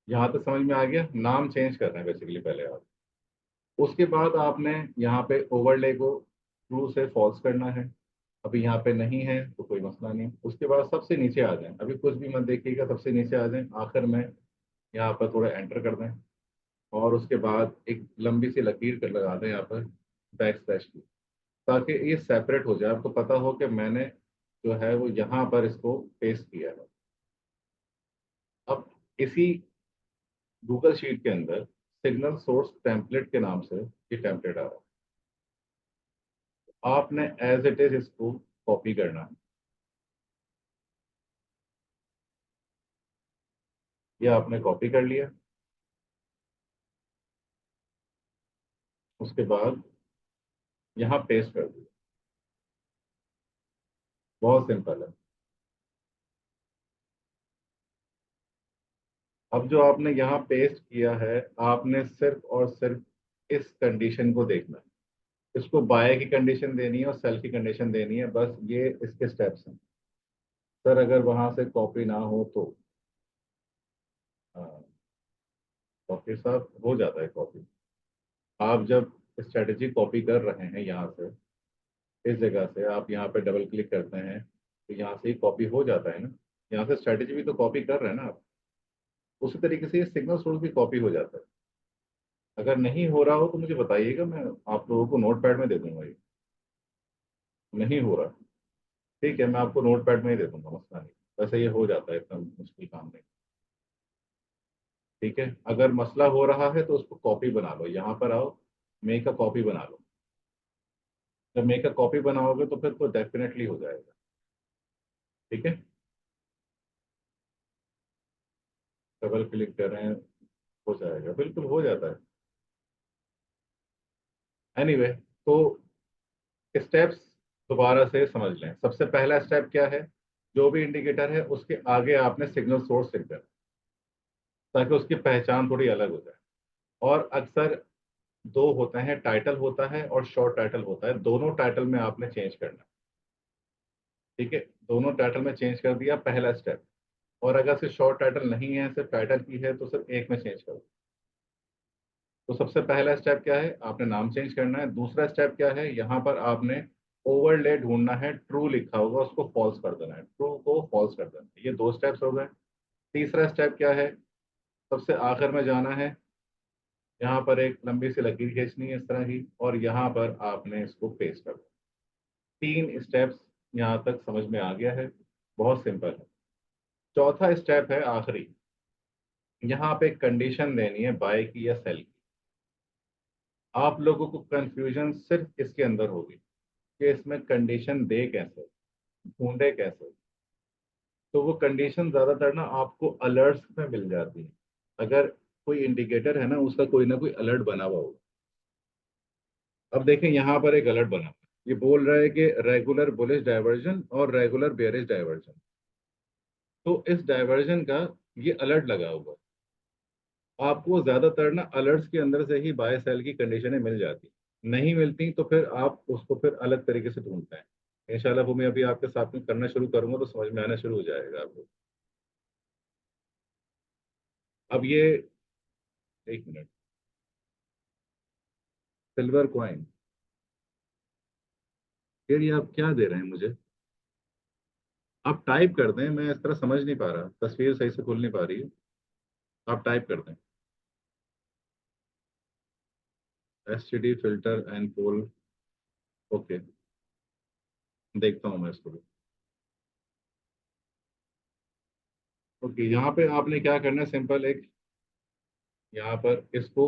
यहाँ तक समझ में आ गया, नाम चेंज करना है बेसिकली पहले आप। उसके बाद आपने यहाँ पे ओवरले को ट्रू से फॉल्स करना है। अभी यहाँ पे नहीं है तो कोई मसला नहीं। उसके बाद सबसे नीचे आ जाएं, अभी कुछ भी मत देखिएगा, सबसे नीचे आ जाएं, आखिर में यहाँ पर थोड़ा एंटर कर दें, और उसके बाद एक लंबी सी लकीर कर लगा दें यहाँ पर बैक स्लैश की, ताकि ये सेपरेट हो जाए, आपको पता हो कि मैंने जो है वो यहाँ पर इसको पेस्ट किया है। अब इसी गूगल शीट के अंदर सिग्नल सोर्स टेम्पलेट के नाम से ये टेम्पलेट आ रहा है, आपने एज इट इज इसको कॉपी करना है। ये आपने कॉपी कर लिया, उसके बाद यहाँ पेस्ट कर दिया। बहुत सिंपल है। अब जो आपने यहाँ पेस्ट किया है, आपने सिर्फ और सिर्फ इस कंडीशन को देखना है। इसको बाय की कंडीशन देनी है और सेल की कंडीशन देनी है, बस ये इसके स्टेप्स हैं। सर अगर वहां से कॉपी ना हो तो, कॉपी साहब हो जाता है कॉपी। आप जब स्ट्रेटेजी कॉपी कर रहे हैं यहाँ से, इस जगह से आप यहाँ पे डबल क्लिक करते हैं, तो यहाँ से ही कॉपी हो जाता है ना। यहाँ से स्ट्रेटेजी भी तो कॉपी कर रहे हैं ना आप, उसी तरीके से ये सिग्नल सोर्स भी कॉपी हो जाता है। अगर नहीं हो रहा हो तो मुझे बताइएगा, मैं आप लोगों को नोट पैड में दे दूंगा। ये नहीं हो रहा, ठीक है, मैं आपको नोट पैड में ही दे दूंगा, मसला नहीं। वैसे ये हो जाता है, इतना मुश्किल काम नहीं। ठीक है, अगर मसला हो रहा है तो उसको कॉपी बना लो, यहाँ पर आओ, मेक अ कॉपी बना लो। जब मेक अ कॉपी बनाओगे तो फिर तो डेफिनेटली हो जाएगा। ठीक है, डबल क्लिक कर रहे हैं, हो जाएगा, बिल्कुल हो जाता है। एनीवे, तो स्टेप्स दोबारा से समझ लें। सबसे पहला स्टेप क्या है, जो भी इंडिकेटर है उसके आगे आपने सिग्नल सोर्स लिख देना, ताकि उसकी पहचान थोड़ी अलग हो जाए। और अक्सर दो होते हैं, टाइटल होता है और शॉर्ट टाइटल होता है, दोनों टाइटल में आपने चेंज करना है। ठीक है, दोनों टाइटल में चेंज कर दिया, पहला स्टेप। और अगर सिर्फ शॉर्ट टाइटल नहीं है, सिर्फ टाइटल की है, तो सिर्फ एक में चेंज कर दो। तो सबसे पहला स्टेप क्या है, आपने नाम चेंज करना है। दूसरा स्टेप क्या है, यहाँ पर आपने ओवरले ढूंढना है, ट्रू लिखा होगा उसको फॉल्स कर देना है, ट्रू को फॉल्स कर देना है। ये दो स्टेप्स हो गए। तीसरा स्टेप क्या है, सबसे आखिर में जाना है, यहाँ पर एक लंबी सी लकीर खींचनी है इस तरह ही, और यहाँ पर आपने इसको पेस्ट कर दिया। तीन स्टेप्स यहाँ तक समझ में आ गया है, बहुत सिंपल है। चौथा स्टेप है आखिरी, यहाँ पे कंडीशन देनी है बाय की या सेल की। आप लोगों को कंफ्यूजन सिर्फ इसके अंदर होगी कि इसमें कंडीशन दे कैसे, ढूंढे कैसे। तो वो कंडीशन ज्यादातर ना आपको अलर्ट्स में मिल जाती है। अगर कोई इंडिकेटर है ना, उसका कोई ना कोई अलर्ट बना हुआ होगा। अब देखें, यहाँ पर एक अलर्ट बना हुआ है। ये बोल रहा है कि रेगुलर बुलिश डाइवर्जन और रेगुलर बेयरिश डाइवर्जन। तो इस डाइवर्जन का ये अलर्ट लगा हुआ है। आपको ज्यादातर ना अलर्ट्स के अंदर से ही बाय सेल की कंडीशनें मिल जाती, नहीं मिलती तो फिर आप उसको फिर अलग तरीके से ढूंढते हैं। इंशाल्लाह वो मैं अभी आपके साथ में करना शुरू करूंगा तो समझ में आना शुरू हो जाएगा आपको। अब ये, एक मिनट, सिल्वर कॉइन, फिर ये आप क्या दे रहे हैं मुझे? आप टाइप कर दें, मैं इस तरह समझ नहीं पा रहा, तस्वीर सही से खुल नहीं पा रही है। आप टाइप कर दें, STD filter and pole. Okay, देखता हूँ मैं इसको भी। ओके, यहाँ पे आपने क्या करना है, सिंपल एक, यहाँ पर इसको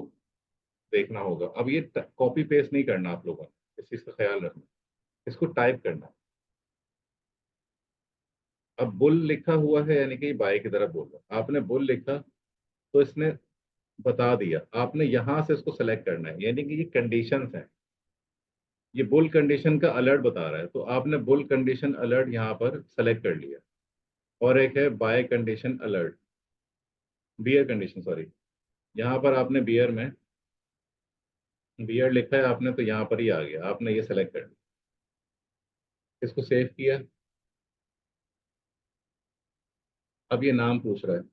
देखना होगा। अब ये कॉपी पेस्ट नहीं करना आप लोगों ने, इस चीज का ख्याल रखना। इसको टाइप करना है। अब बुल लिखा हुआ है, यानी कि बाय की तरफ बोल रहा है। आपने बुल लिखा तो इसने बता दिया, आपने यहाँ से इसको सेलेक्ट करना है, यानी कि ये कंडीशंस हैं। ये बुल कंडीशन का अलर्ट बता रहा है, तो आपने बुल कंडीशन अलर्ट यहाँ पर सेलेक्ट कर लिया। और एक है buy condition alert, bear condition, sorry. यहाँ पर आपने बियर में बियर लिखा है आपने, तो यहाँ पर ही आ गया, आपने ये सेलेक्ट कर लिया। इसको सेव किया। अब ये नाम पूछ रहा है।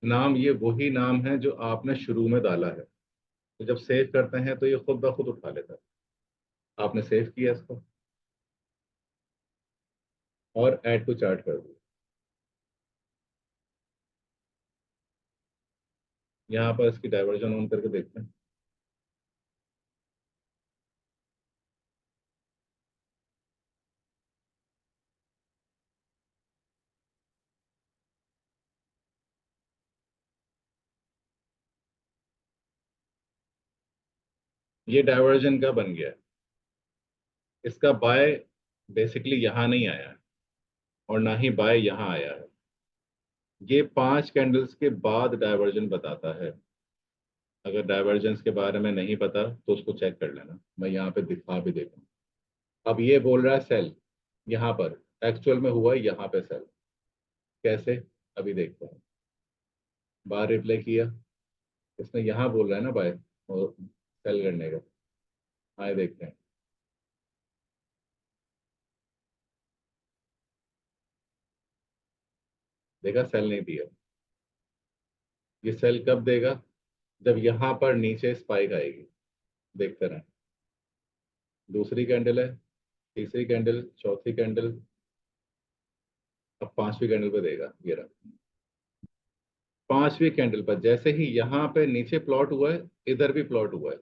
नाम ये वही नाम है जो आपने शुरू में डाला है, तो जब सेव करते हैं तो ये खुद ब खुद उठा लेता है। आपने सेव किया इसको और ऐड टू चार्ट कर दिया। यहाँ पर इसकी डाइवर्जन ऑन करके देखते हैं। ये डाइवर्जन का बन गया है। इसका बाय बेसिकली यहाँ नहीं आया है, और ना ही बाय यहाँ आया है। ये 5 कैंडल्स के बाद डाइवर्जन बताता है। अगर डाइवर्जेंस के बारे में नहीं पता तो उसको चेक कर लेना, मैं यहाँ पे दिखा भी देता हूँ। अब ये बोल रहा है सेल, यहाँ पर एक्चुअल में हुआ है यहाँ पे सेल। कैसे, अभी देखते हैं। बार रिप्लाई किया, इसने यहाँ बोल रहा है ना बाय, और सेल करने का। आए देखते हैं। देखा, सेल नहीं दिया। ये सेल कब देगा, जब यहाँ पर नीचे स्पाइक आएगी। देखते रहे। दूसरी कैंडल है, तीसरी कैंडल, चौथी कैंडल, अब पांचवी कैंडल पे देगा, ये रहा। पांचवी कैंडल पर जैसे ही यहाँ पे नीचे प्लॉट हुआ है, इधर भी प्लॉट हुआ है,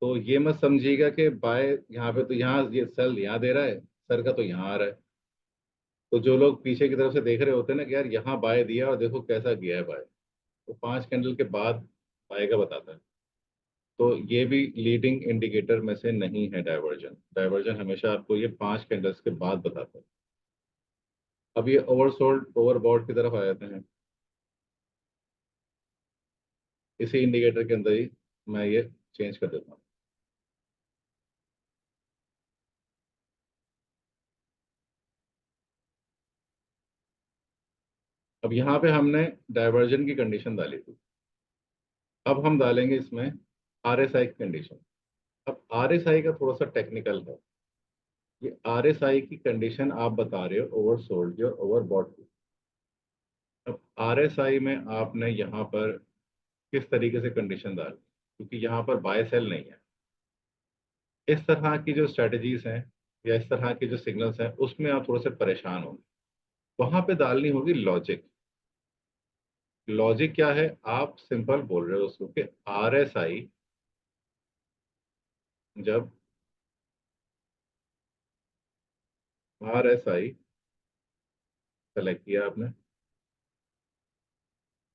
तो ये मत समझिएगा कि बाय यहाँ पे, तो यहाँ ये सेल यहाँ दे रहा है, सर का तो यहाँ आ रहा है। तो जो लोग पीछे की तरफ से देख रहे होते हैं ना कि यार यहाँ बाय दिया और देखो कैसा गया है बाय, तो 5 कैंडल के बाद बाय का बताता है। तो ये भी लीडिंग इंडिकेटर में से नहीं है डाइवर्जन। डाइवर्जन हमेशा आपको ये 5 कैंडल्स के बाद बताता है। अब ये ओवरसोल्ड ओवरबॉट की तरफ आ जाते हैं। इसी इंडिकेटर के अंदर ही मैं ये चेंज कर देता हूँ। अब यहाँ पे हमने डाइवर्जन की कंडीशन डाली थी। अब हम डालेंगे इसमें आरएसआई की कंडीशन। अब आरएसआई का थोड़ा सा टेक्निकल है। ये आरएसआई की कंडीशन आप बता रहे हो ओवर सोल्ड या ओवर बॉट। अब आरएसआई में आपने यहाँ पर किस तरीके से कंडीशन डाली, क्योंकि यहाँ पर बाय सेल नहीं है। इस तरह की जो स्ट्रेटजीज हैं या इस तरह के जो सिग्नल्स हैं उसमें आप थोड़े से परेशान होंगे। वहां पे डालनी होगी लॉजिक। लॉजिक क्या है? आप सिंपल बोल रहे हो उसको कि आरएसआई जब आरएसआई सेलेक्ट किया आपने,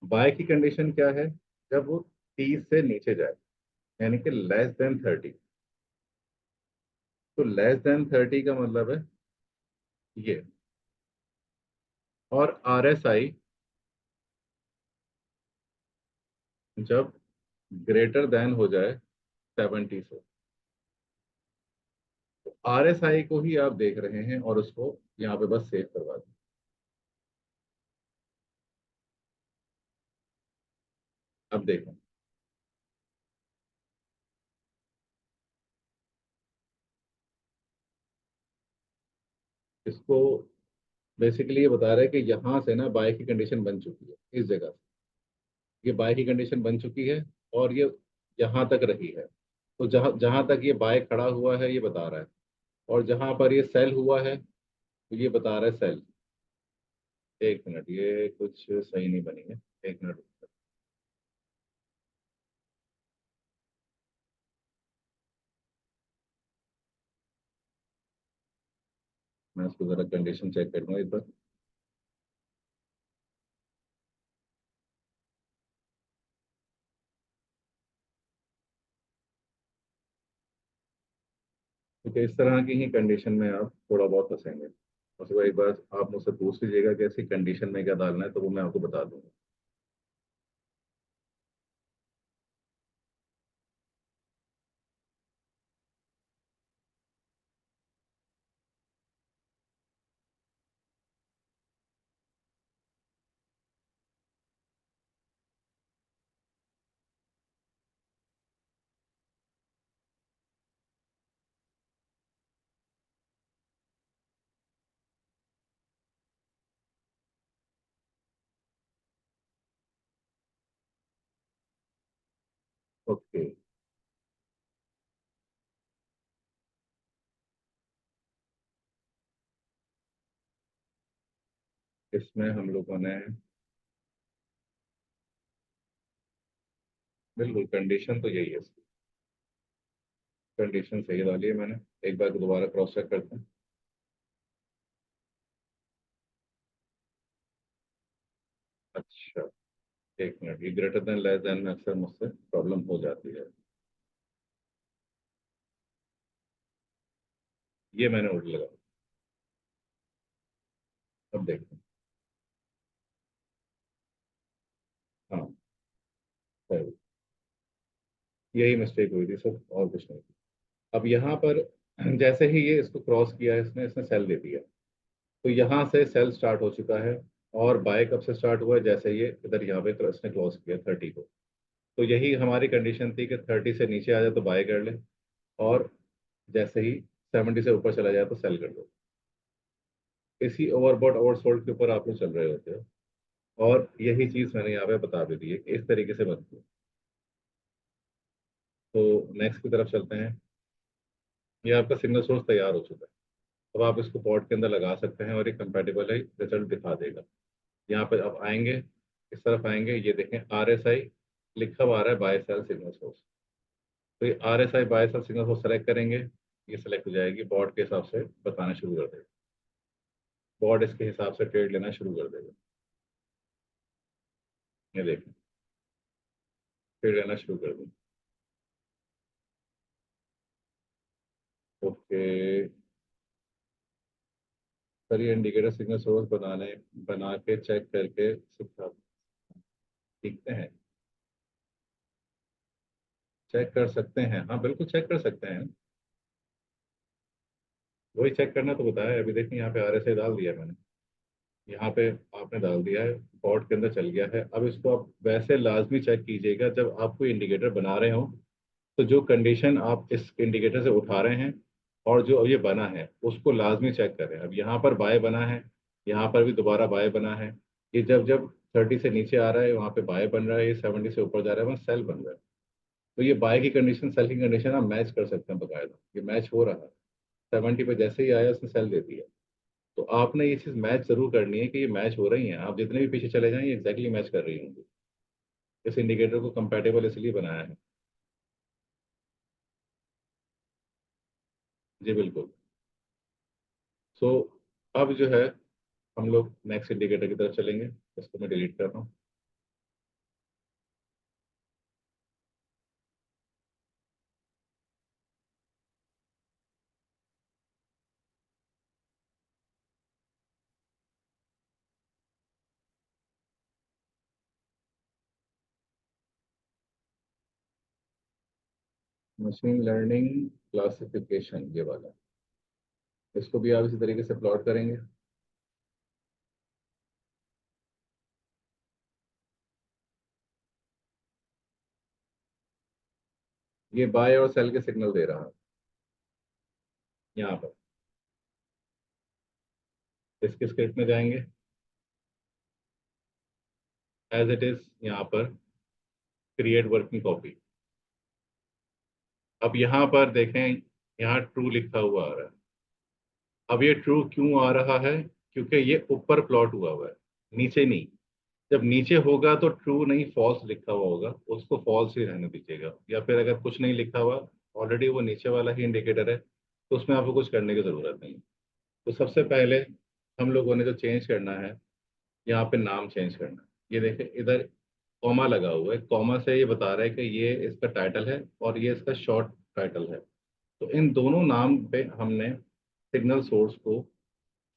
बाय की कंडीशन क्या है? जब वो 30 से नीचे जाए, यानी कि लेस देन 30। तो लेस देन 30 का मतलब है ये। और आरएसआई जब ग्रेटर देन हो जाए 70 से। तो आरएसआई को ही आप देख रहे हैं और उसको यहाँ पे बस सेव करवा दें। अब देखें, इसको बेसिकली ये बता रहा है कि यहाँ से ना बाय की कंडीशन बन चुकी है। इस जगह से ये बाय की कंडीशन बन चुकी है और ये यहाँ तक रही है। तो जहाँ जहाँ तक ये बाय खड़ा हुआ है ये बता रहा है, और जहाँ पर ये सेल हुआ है तो ये बता रहा है सेल। एक मिनट, ये कुछ सही नहीं बनी है। एक मिनट, मैं इसको जरा कंडीशन चेक करूंगा एक बार। क्योंकि इस तरह की ही कंडीशन में आप थोड़ा बहुत फंसेंगे। उसको एक बार आप मुझसे पूछ लीजिएगा कि ऐसी कंडीशन में क्या डालना है, तो वो मैं आपको बता दूंगा। ओके, इसमें हम लोगों ने बिल्कुल कंडीशन तो यही है इसकी। कंडीशन सही डाली है मैंने। एक बार दोबारा क्रॉस चेक करते हैं। अच्छा, एक मिनट, ये ग्रेटर देन लेस देन में अक्सर मुझसे प्रॉब्लम हो जाती है। ये मैंने उल्ट लगा। अब देखते हैं। हाँ, सही। यही मिस्टेक हुई थी सब, और कुछ नहीं। अब यहाँ पर जैसे ही ये इसको क्रॉस किया है इसने इसने सेल दे दिया। तो यहाँ से सेल स्टार्ट हो चुका है। और बाय कब से स्टार्ट हुआ है? जैसे ये इधर यहाँ पे इसने क्लोज किया 30 को। तो यही हमारी कंडीशन थी कि 30 से नीचे आ जाए तो बाय कर ले, और जैसे ही 70 से ऊपर चला जाए तो सेल कर दो। इसी ओवरबॉट ओवरसोल्ड के ऊपर आप लोग चल रहे होते हो। और यही चीज मैंने यहाँ पे बता भी दी है कि इस तरीके से बनती है। तो नेक्स्ट की तरफ चलते हैं। ये आपका सिग्नल सोर्स तैयार हो चुका है। अब आप इसको पॉट के अंदर लगा सकते हैं और ये कंपेटिबल है, रिजल्ट दिखा देगा। यहाँ पर आप आएंगे, इस तरफ आएंगे, ये देखें आरएसआई लिखा हुआ आ रहा है, बाय सेल सिग्नल सोर्स। तो ये RSI buy sell signal source select करेंगे। ये सेलेक्ट हो जाएगी, बॉर्ड के हिसाब से बताना शुरू कर देगा। बॉर्ड इसके हिसाब से ट्रेड लेना शुरू कर देगा। ये देखें, ट्रेड लेना शुरू कर दें। ओके सर, ये इंडिकेटर सिग्नल सोर्स बना के चेक करके सिखा सीखते हैं। चेक कर सकते हैं, हाँ बिल्कुल चेक कर सकते हैं। वही चेक करना तो बताया। अभी देखिए यहाँ पे आरएसआई डाल दिया मैंने। यहाँ पे आपने डाल दिया है, पॉट के अंदर चल गया है। अब इसको आप वैसे लाजमी चेक कीजिएगा जब आप कोई इंडिकेटर बना रहे हो, तो जो कंडीशन आप इस इंडिकेटर से उठा रहे हैं और जो अब ये बना है उसको लाजमी चेक करें। अब यहाँ पर बाय बना है, यहाँ पर भी दोबारा बाय बना है। ये जब जब 30 से नीचे आ रहा है वहाँ पे बाय बन रहा है, ये 70 से ऊपर जा रहा है वहाँ सेल बन रहा है। तो ये बाय की कंडीशन सेल की कंडीशन आप मैच कर सकते हैं बकायदा, ये मैच हो रहा है। 70 पे जैसे ही आया उसने सेल दे दिया। तो आपने ये चीज़ मैच जरूर करनी है कि ये मैच हो रही है, आप जितने भी पीछे चले जाएं ये एग्जैक्टली मैच कर रही होंगी। इस इंडिकेटर को कंपैटिबल इसलिए बनाया है। जी बिल्कुल। सो अब जो है हम लोग नेक्स्ट इंडिकेटर की तरफ चलेंगे। इसको मैं डिलीट कर रहा हूँ। मशीन लर्निंग क्लासिफिकेशन ये वाला, इसको भी आप इसी तरीके से प्लॉट करेंगे। ये बाय और सेल के सिग्नल दे रहा है यहाँ पर। इसके स्क्रिप्ट में जाएंगे, एज इट इज यहाँ पर क्रिएट वर्किंग कॉपी। अब यहाँ पर देखें, यहाँ ट्रू लिखा हुआ आ रहा है। अब ये ट्रू क्यों आ रहा है? क्योंकि ये ऊपर प्लॉट हुआ हुआ है, नीचे नहीं। जब नीचे होगा तो ट्रू नहीं फॉल्स लिखा हुआ होगा, उसको फॉल्स ही रहने दीजिएगा। या फिर अगर कुछ नहीं लिखा हुआ, ऑलरेडी वो नीचे वाला ही इंडिकेटर है, तो उसमें आपको कुछ करने की ज़रूरत नहीं। तो सबसे पहले हम लोगों ने जो चेंज करना है, यहाँ पे नाम चेंज करना है। ये देखें इधर कॉमा लगा हुआ है, कॉमा से ये बता रहा है कि ये इसका टाइटल है और ये इसका शॉर्ट टाइटल है। तो इन दोनों नाम पे हमने सिग्नल सोर्स को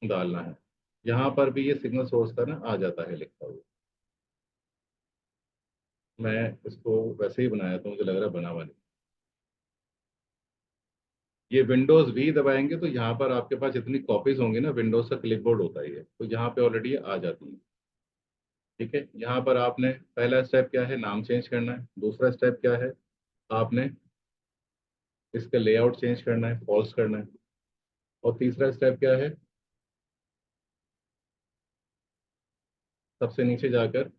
डालना है। यहाँ पर भी ये सिग्नल सोर्स का ना आ जाता है लिखा हुआ। मैं इसको वैसे ही बनाया था, मुझे लग रहा है बना हुआ नहीं। ये विंडोज वी दबाएंगे तो यहाँ पर आपके पास जितनी कॉपीज होंगी ना, विंडोज का क्लिपबोर्ड होता है ये, तो यहाँ पे ऑलरेडी आ जाती है। ठीक है, यहाँ पर आपने पहला स्टेप क्या है, नाम चेंज करना है। दूसरा स्टेप क्या है, आपने इसका लेआउट चेंज करना है, फॉल्स करना है। और तीसरा स्टेप क्या है, सबसे नीचे जाकर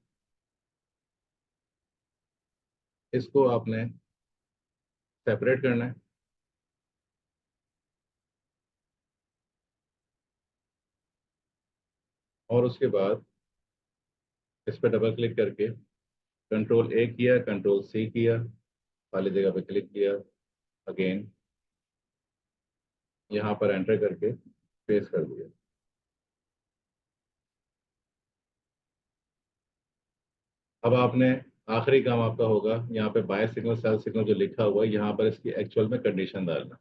इसको आपने सेपरेट करना है। और उसके बाद इस पर डबल क्लिक करके कंट्रोल ए किया, कंट्रोल सी किया, खाली जगह पे क्लिक किया, अगेन यहाँ पर एंटर करके पेस्ट कर दिया। अब आपने आखिरी काम आपका होगा, यहाँ पे बाय सिग्नल सेल सिग्नल जो लिखा हुआ है यहाँ पर इसकी एक्चुअल में कंडीशन डालना।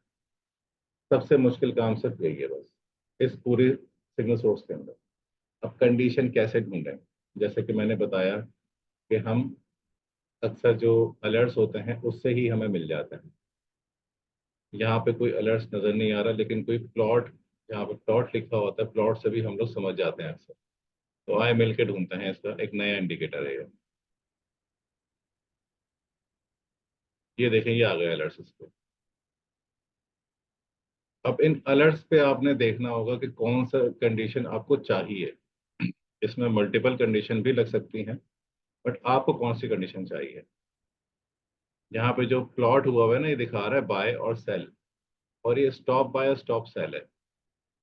सबसे मुश्किल काम सिर्फ यही है बस, इस पूरी सिग्नल सोर्स के अंदर। अब कंडीशन कैसे ढूंढें? जैसे कि मैंने बताया कि हम अक्सर जो अलर्ट्स होते हैं उससे ही हमें मिल जाते हैं। यहाँ पे कोई अलर्ट्स नज़र नहीं आ रहा, लेकिन कोई प्लॉट, यहाँ पे प्लॉट लिखा होता है, प्लॉट से भी हम लोग समझ जाते हैं अक्सर। तो आए मिल के ढूंढते हैं, इसका एक नया इंडिकेटर है ये देखें, ये आ गया अलर्ट्स इस पे। अब इन अलर्ट्स पे आपने देखना होगा कि कौन सा कंडीशन आपको चाहिए। इसमें मल्टीपल कंडीशन भी लग सकती हैं, बट आपको कौन सी कंडीशन चाहिए? यहाँ पे जो प्लॉट हुआ हुआ है ना, ये दिखा रहा है बाय और सेल, और ये स्टॉप बाय और स्टॉप सेल है।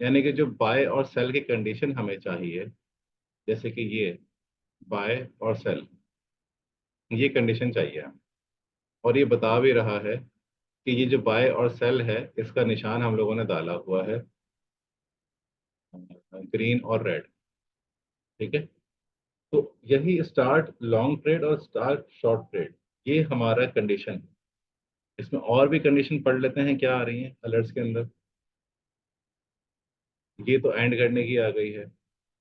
यानी कि जो बाय और सेल की कंडीशन हमें चाहिए, जैसे कि ये बाय और सेल, ये कंडीशन चाहिए हमें। और ये बता भी रहा है कि ये जो बाय और सेल है इसका निशान हम लोगों ने डाला हुआ है ग्रीन और रेड। ठीक है, तो यही स्टार्ट लॉन्ग ट्रेड और स्टार्ट शॉर्ट ट्रेड, ये हमारा कंडीशन है। इसमें और भी कंडीशन पढ़ लेते हैं क्या आ रही हैं अलर्ट्स के अंदर। ये तो एंड करने की आ गई है।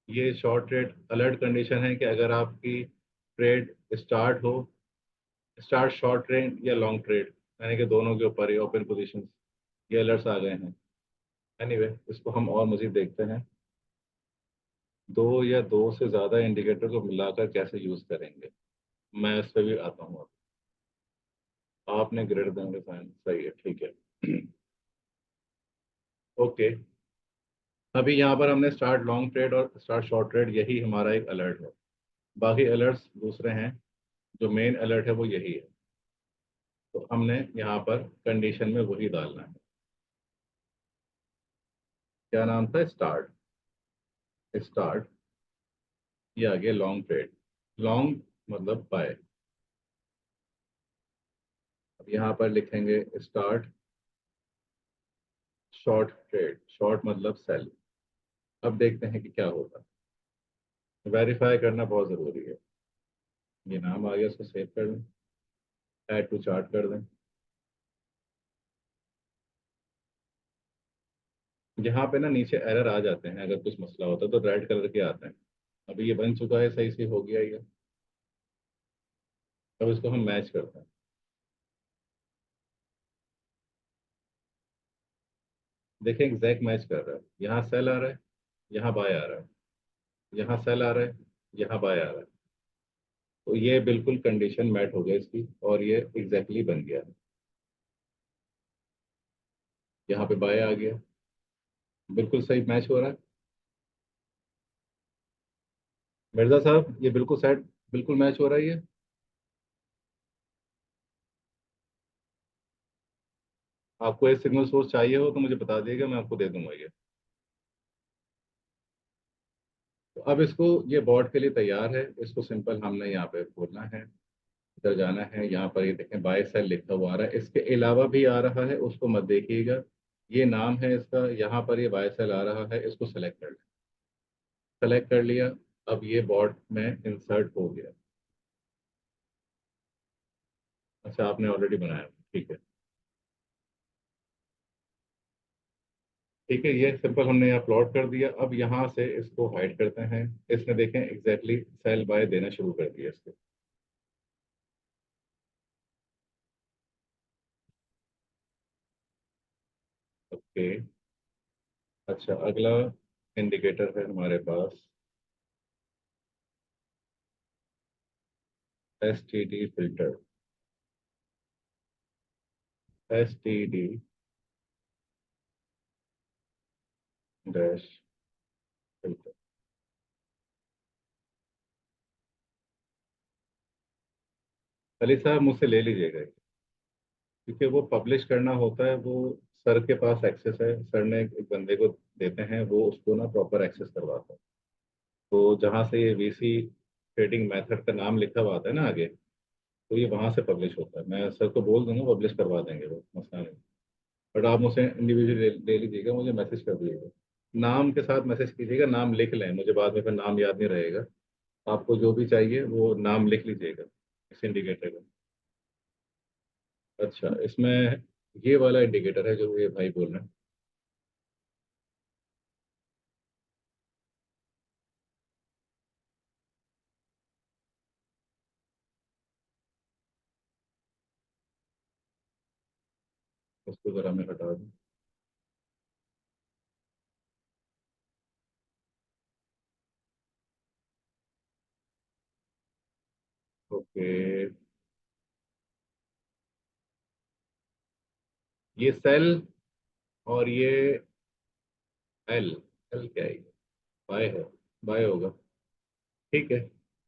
ये शॉर्ट ट्रेड अलर्ट कंडीशन है कि अगर आपकी ट्रेड स्टार्ट हो, स्टार्ट शॉर्ट ट्रेड या लॉन्ग ट्रेड, यानी कि दोनों के ऊपर ही ओपन पोजीशन, ये अलर्ट्स आ गए हैं। एनीवे, इसको हम और मजीद देखते हैं। दो या दो से ज्यादा इंडिकेटर को मिलाकर कैसे यूज करेंगे, मैं इस पे भी आता हूँ अब। आपने ग्रेटर देन डिफाइन, सही है, ठीक है। ओके, अभी यहाँ पर हमने स्टार्ट लॉन्ग ट्रेड और स्टार्ट शॉर्ट ट्रेड, यही हमारा एक अलर्ट है। बाकी अलर्ट्स दूसरे हैं, जो मेन अलर्ट है वो यही है। तो हमने यहाँ पर कंडीशन में वही डालना है। क्या नाम था? स्टार्ट। स्टार्ट, ये आ गया लॉन्ग ट्रेड। लॉन्ग मतलब बाय। अब यहाँ पर लिखेंगे स्टार्ट शॉर्ट ट्रेड, शॉर्ट मतलब सेल। अब देखते हैं कि क्या होगा। वेरीफाई करना बहुत ज़रूरी है। ये नाम आ गया, उसको सेव कर दें, ऐड टू चार्ट कर दें। यहाँ पे ना नीचे एरर आ जाते हैं, अगर कुछ मसला होता है तो रेड कलर के आते हैं। अभी ये बन चुका है, सही से हो गया ये। अब इसको हम मैच करते हैं। देखें एग्जैक्ट मैच कर रहा है, यहाँ सेल आ रहा है, यहाँ बाय आ रहा है, यहाँ सेल आ रहा है, यहाँ बाय आ रहा है। तो ये बिल्कुल कंडीशन मैच हो गया इसकी, और ये एग्जैक्टली बन गया। यहाँ पे बाय आ गया, बिल्कुल सही मैच हो रहा है। मिर्जा साहब, ये बिल्कुल सेट, बिल्कुल मैच हो रहा है ये। आपको एक सिग्नल सोर्स चाहिए हो तो मुझे बता दिएगा, मैं आपको दे दूंगा ये। तो अब इसको, ये बोर्ड के लिए तैयार है। इसको सिंपल हमने यहाँ पे खोलना है, इधर जाना है, यहाँ पर ये देखें बाय सेल लिखा हुआ आ रहा है। इसके अलावा भी आ रहा है, उसको मत देखिएगा। ये नाम है इसका, यहाँ पर ये बाय सेल आ रहा है, इसको सेलेक्ट कर लिया। सेलेक्ट कर लिया। अब ये बोर्ड में इंसर्ट हो गया। अच्छा, आपने ऑलरेडी बनाया, ठीक है। ठीक है, ये सिंपल हमने यहाँ प्लॉट कर दिया। अब यहाँ से इसको हाइड करते हैं। इसने देखें एग्जैक्टली सेल बाय देना शुरू कर दिया इसको। ओके। अच्छा, अगला इंडिकेटर है हमारे पास S T D filter. S T D dash filter. Ali Sahab, मुझसे ले लीजिएगा ये, क्योंकि वो पब्लिश करना होता है, वो सर के पास एक्सेस है। सर ने एक बंदे को देते हैं, वो उसको ना प्रॉपर एक्सेस करवाता है। तो जहाँ से ये वीसी ट्रेडिंग मेथड का नाम लिखा हुआ आता है ना आगे, तो ये वहां से पब्लिश होता है। मैं सर को बोल दूंगा, पब्लिश करवा देंगे, वो मसला नहीं। बट आप मुझसे इंडिविजुअली ले लीजिएगा, मुझे मैसेज कर दीजिएगा। नाम के साथ मैसेज कीजिएगा, नाम लिख लें, मुझे बाद में फिर नाम याद नहीं रहेगा। आपको जो भी चाहिए वो नाम लिख लीजिएगा इस इंडिकेटर का। अच्छा, इसमें ये वाला इंडिकेटर है जो ये भाई बोल रहे हैं। उसको जरा मैं हटा दूँ। ओके, ये सेल, और ये एल। एल क्या है? बाय है, बाय होगा। ठीक है,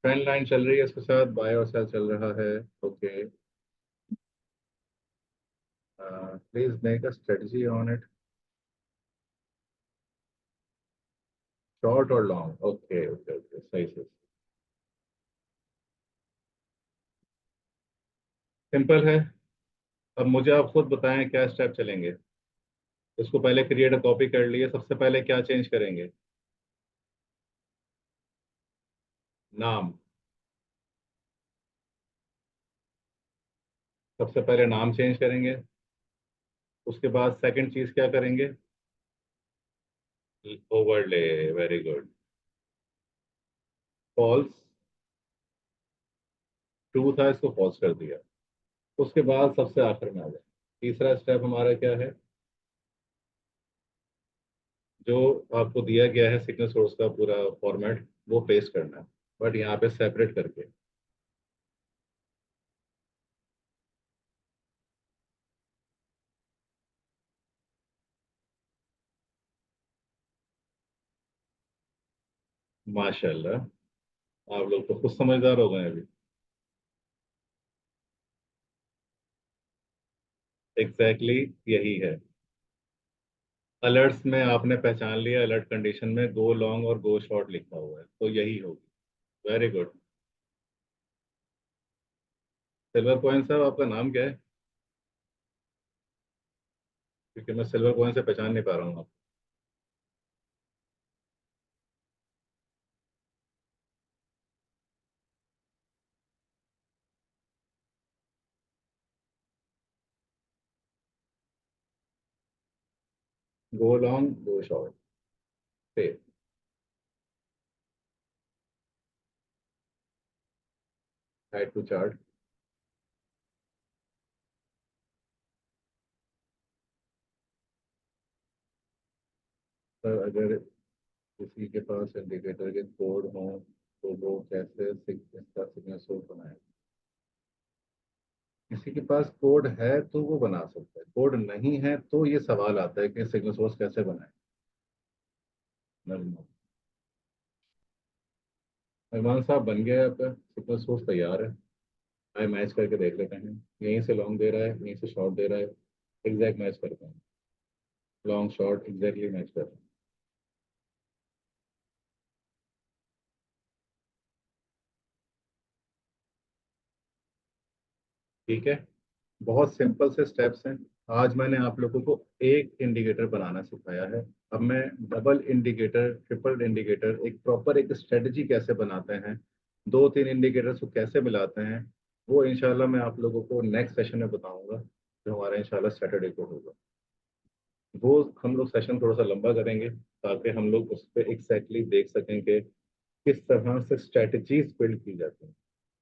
ट्रेंड लाइन चल रही है, इसके साथ बाय और सेल चल रहा है। Okay, please make a strategy on it. Short और लॉन्ग, ओके ओके ओके, सही सही। सिंपल है। अब मुझे आप खुद बताएं क्या स्टेप चलेंगे। इसको पहले क्रिएट अ कॉपी कर लिए, सबसे पहले क्या चेंज करेंगे? नाम। सबसे पहले नाम चेंज करेंगे। उसके बाद सेकंड चीज क्या करेंगे? Overlay, very good. False, true था, इसको फॉल्स कर दिया। उसके बाद सबसे आखिर में आ जाए, तीसरा स्टेप हमारा क्या है? जो आपको दिया गया है सिग्नल सोर्स का पूरा फॉर्मेट वो पेस्ट करना है, बट यहाँ पे सेपरेट करके। माशाल्लाह, आप लोग तो खुद समझदार हो गए अभी। एग्जैक्टली यही है। अलर्ट्स में आपने पहचान लिया, अलर्ट कंडीशन में गो लॉन्ग और गो शॉर्ट लिखा हुआ है, तो यही होगी। Very good. सिल्वर कॉइन साहब, आपका नाम क्या है? क्योंकि मैं सिल्वर कॉइन से पहचान नहीं पा रहा हूँ आप। गो लॉन्ग गो शॉर्ट पे। Add to chart. पर अगर किसी के पास इंडिकेटर के कोड हो तो वो कैसे इसका सिग्नल सोर्स बनाए? किसी के पास कोड है तो वो बना सकता है, कोड नहीं है तो ये सवाल आता है कि सिग्नल सोर्स कैसे बनाए। नरमा। मेहमान साहब, बन गया है आपका सिग्नल सोर्स, तैयार है। आए मैच करके देख लेते हैं। यहीं से लॉन्ग दे रहा है, यहीं से शॉर्ट दे रहा है। एग्जैक्ट मैच करते हैं। लॉन्ग शॉर्ट एग्जैक्टली मैच कर रहे हैं। ठीक है। बहुत सिंपल से स्टेप्स हैं। आज मैंने आप लोगों को एक इंडिकेटर बनाना सिखाया है। अब मैं डबल इंडिकेटर, ट्रिपल इंडिकेटर, एक प्रॉपर एक स्ट्रेटजी कैसे बनाते हैं, दो तीन इंडिकेटर्स को कैसे मिलाते हैं, वो इंशाल्लाह मैं आप लोगों को नेक्स्ट सेशन में बताऊंगा, जो हमारा इंशाल्लाह सैटरडे को होगा। वो हम लोग सेशन थोड़ा सा लंबा करेंगे ताकि हम लोग उस पर एग्जैक्टली देख सकें कि किस तरह से स्ट्रेटजीज बिल्ड की जाती हैं।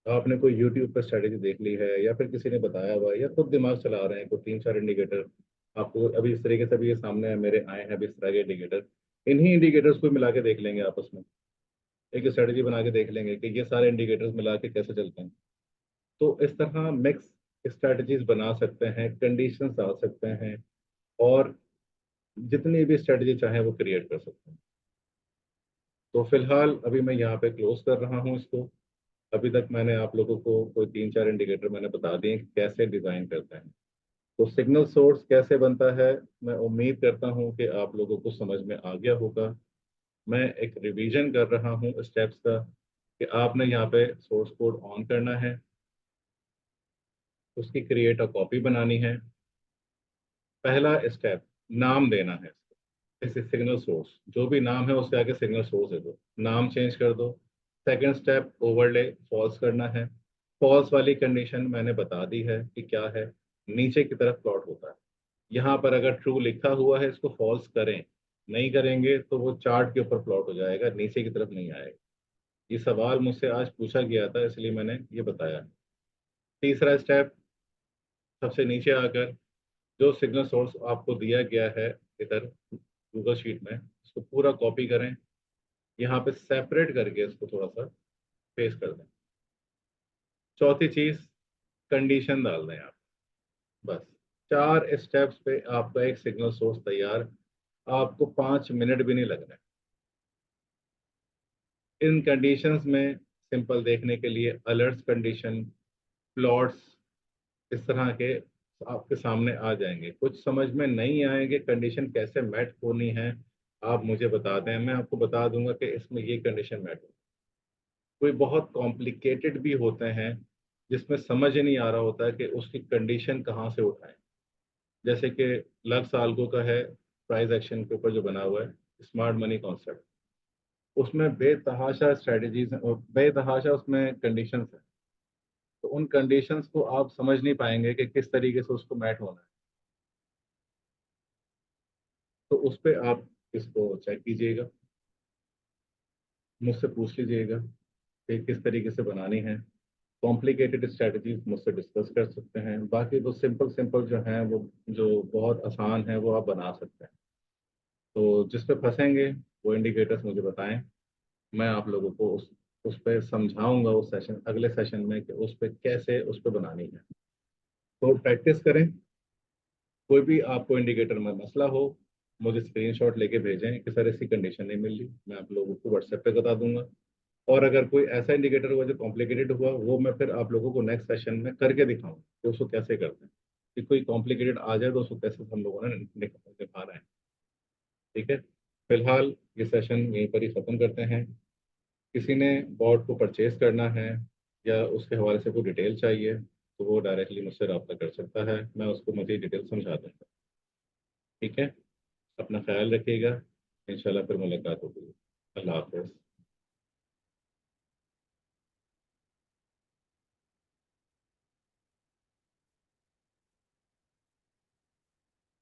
आपने कोई यूट्यूब पर स्ट्रेटेजी देख ली है, या फिर किसी ने बताया हुआ है, या खुद दिमाग चला रहे हैं, कोई तीन चार इंडिकेटर आपको अभी इस तरीके से भी ये सामने मेरे आए हैं अभी इस तरह के इंडिकेटर, इन्हीं इंडिकेटर्स को मिला के देख लेंगे आपस में। एक स्ट्रेटेजी बना के देख लेंगे कि ये सारे इंडिकेटर्स मिला के कैसे चलते हैं। तो इस तरह मिक्स स्ट्रेटजीज बना सकते हैं, कंडीशंस आ सकते हैं, और जितनी भी स्ट्रेटजी चाहे वो क्रिएट कर सकते हैं। तो फिलहाल अभी मैं यहाँ पे क्लोज कर रहा हूँ इसको। अभी तक मैंने आप लोगों को कोई तीन चार इंडिकेटर मैंने बता दिए कि कैसे डिजाइन करते हैं। तो सिग्नल सोर्स कैसे बनता है, मैं उम्मीद करता हूं कि आप लोगों को समझ में आ गया होगा। मैं एक रिवीजन कर रहा हूं स्टेप्स का, कि आपने यहाँ पे सोर्स कोड ऑन करना है, उसकी क्रिएट अ कॉपी बनानी है। पहला स्टेप, नाम देना है इसको। जैसे सिग्नल सोर्स, जो भी नाम है उसके आगे सिग्नल सोर्स है दो, नाम चेंज कर दो। सेकंड स्टेप, ओवरले फॉल्स करना है। फॉल्स वाली कंडीशन मैंने बता दी है कि क्या है, नीचे की तरफ प्लॉट होता है। यहाँ पर अगर ट्रू लिखा हुआ है इसको फॉल्स करें, नहीं करेंगे तो वो चार्ट के ऊपर प्लॉट हो जाएगा, नीचे की तरफ नहीं आएगा। ये सवाल मुझसे आज पूछा गया था, इसलिए मैंने ये बताया। तीसरा स्टेप, सबसे नीचे आकर जो सिग्नल सोर्स आपको दिया गया है इधर गूगल शीट में, इसको पूरा कॉपी करें, यहाँ पे सेपरेट करके इसको थोड़ा सा पेस्ट कर दें। चौथी चीज, कंडीशन डाल दें आप। बस, चार स्टेप्स पे आपका एक सिग्नल सोर्स तैयार। आपको 5 मिनट भी नहीं लगने। इन कंडीशंस में सिंपल देखने के लिए अलर्ट्स कंडीशन, प्लॉट्स, इस तरह के आपके सामने आ जाएंगे। कुछ समझ में नहीं आएंगे कंडीशन कैसे मैच होनी है, आप मुझे बता दें, मैं आपको बता दूंगा कि इसमें ये कंडीशन मैच हो। कोई बहुत कॉम्प्लिकेटेड भी होते हैं जिसमें समझ ही नहीं आ रहा होता है कि उसकी कंडीशन कहाँ से उठाएं। जैसे कि लक्स साल्गो का है प्राइस एक्शन के ऊपर जो बना हुआ है स्मार्ट मनी कॉन्सेप्ट, उसमें बेतहाशा स्ट्रेटजीज हैं और बेतहाशा उसमें कंडीशंस हैं। तो उन कंडीशंस को आप समझ नहीं पाएंगे कि किस तरीके से उसको मैट होना है। तो उस पर आप इसको चेक कीजिएगा, मुझसे पूछ लीजिएगा कि किस तरीके से बनानी है। कॉम्प्लिकेटेड स्ट्रेटजीज मुझसे डिस्कस कर सकते हैं, बाकी तो सिंपल सिंपल जो हैं वो, जो बहुत आसान है वो आप बना सकते हैं। तो जिस पे फंसेंगे वो इंडिकेटर्स मुझे बताएं, मैं आप लोगों को उस पर समझाऊंगा उस सेशन, अगले सेशन में, कि उस पर कैसे उस पर बनानी है। तो प्रैक्टिस करें। कोई भी आपको इंडिकेटर में मसला हो, मुझे स्क्रीनशॉट लेके भेजें कि सर ऐसी कंडीशन नहीं मिल रही, मैं आप लोगों को व्हाट्सएप पे बता दूंगा। और अगर कोई ऐसा इंडिकेटर हुआ जो कॉम्प्लिकेटेड हुआ, वो मैं फिर आप लोगों को नेक्स्ट सेशन में करके दिखाऊं कि उसको कैसे करते हैं। कि कोई कॉम्प्लिकेटेड आ जाए तो उसको कैसे हम लोगों ने निभाना है। ठीक है। फिलहाल ये सेशन यहीं पर ही ख़त्म करते हैं। किसी ने बॉट को परचेज करना है या उसके हवाले से कोई डिटेल चाहिए, तो वो डायरेक्टली मुझसे रब्ता कर सकता है, मैं उसको मज़ीद डिटेल समझा दूँगा। ठीक है। अपना ख्याल रखिएगा। इंशाल्लाह फिर मुलाकात होगी। अल्लाह हाफ़िज़।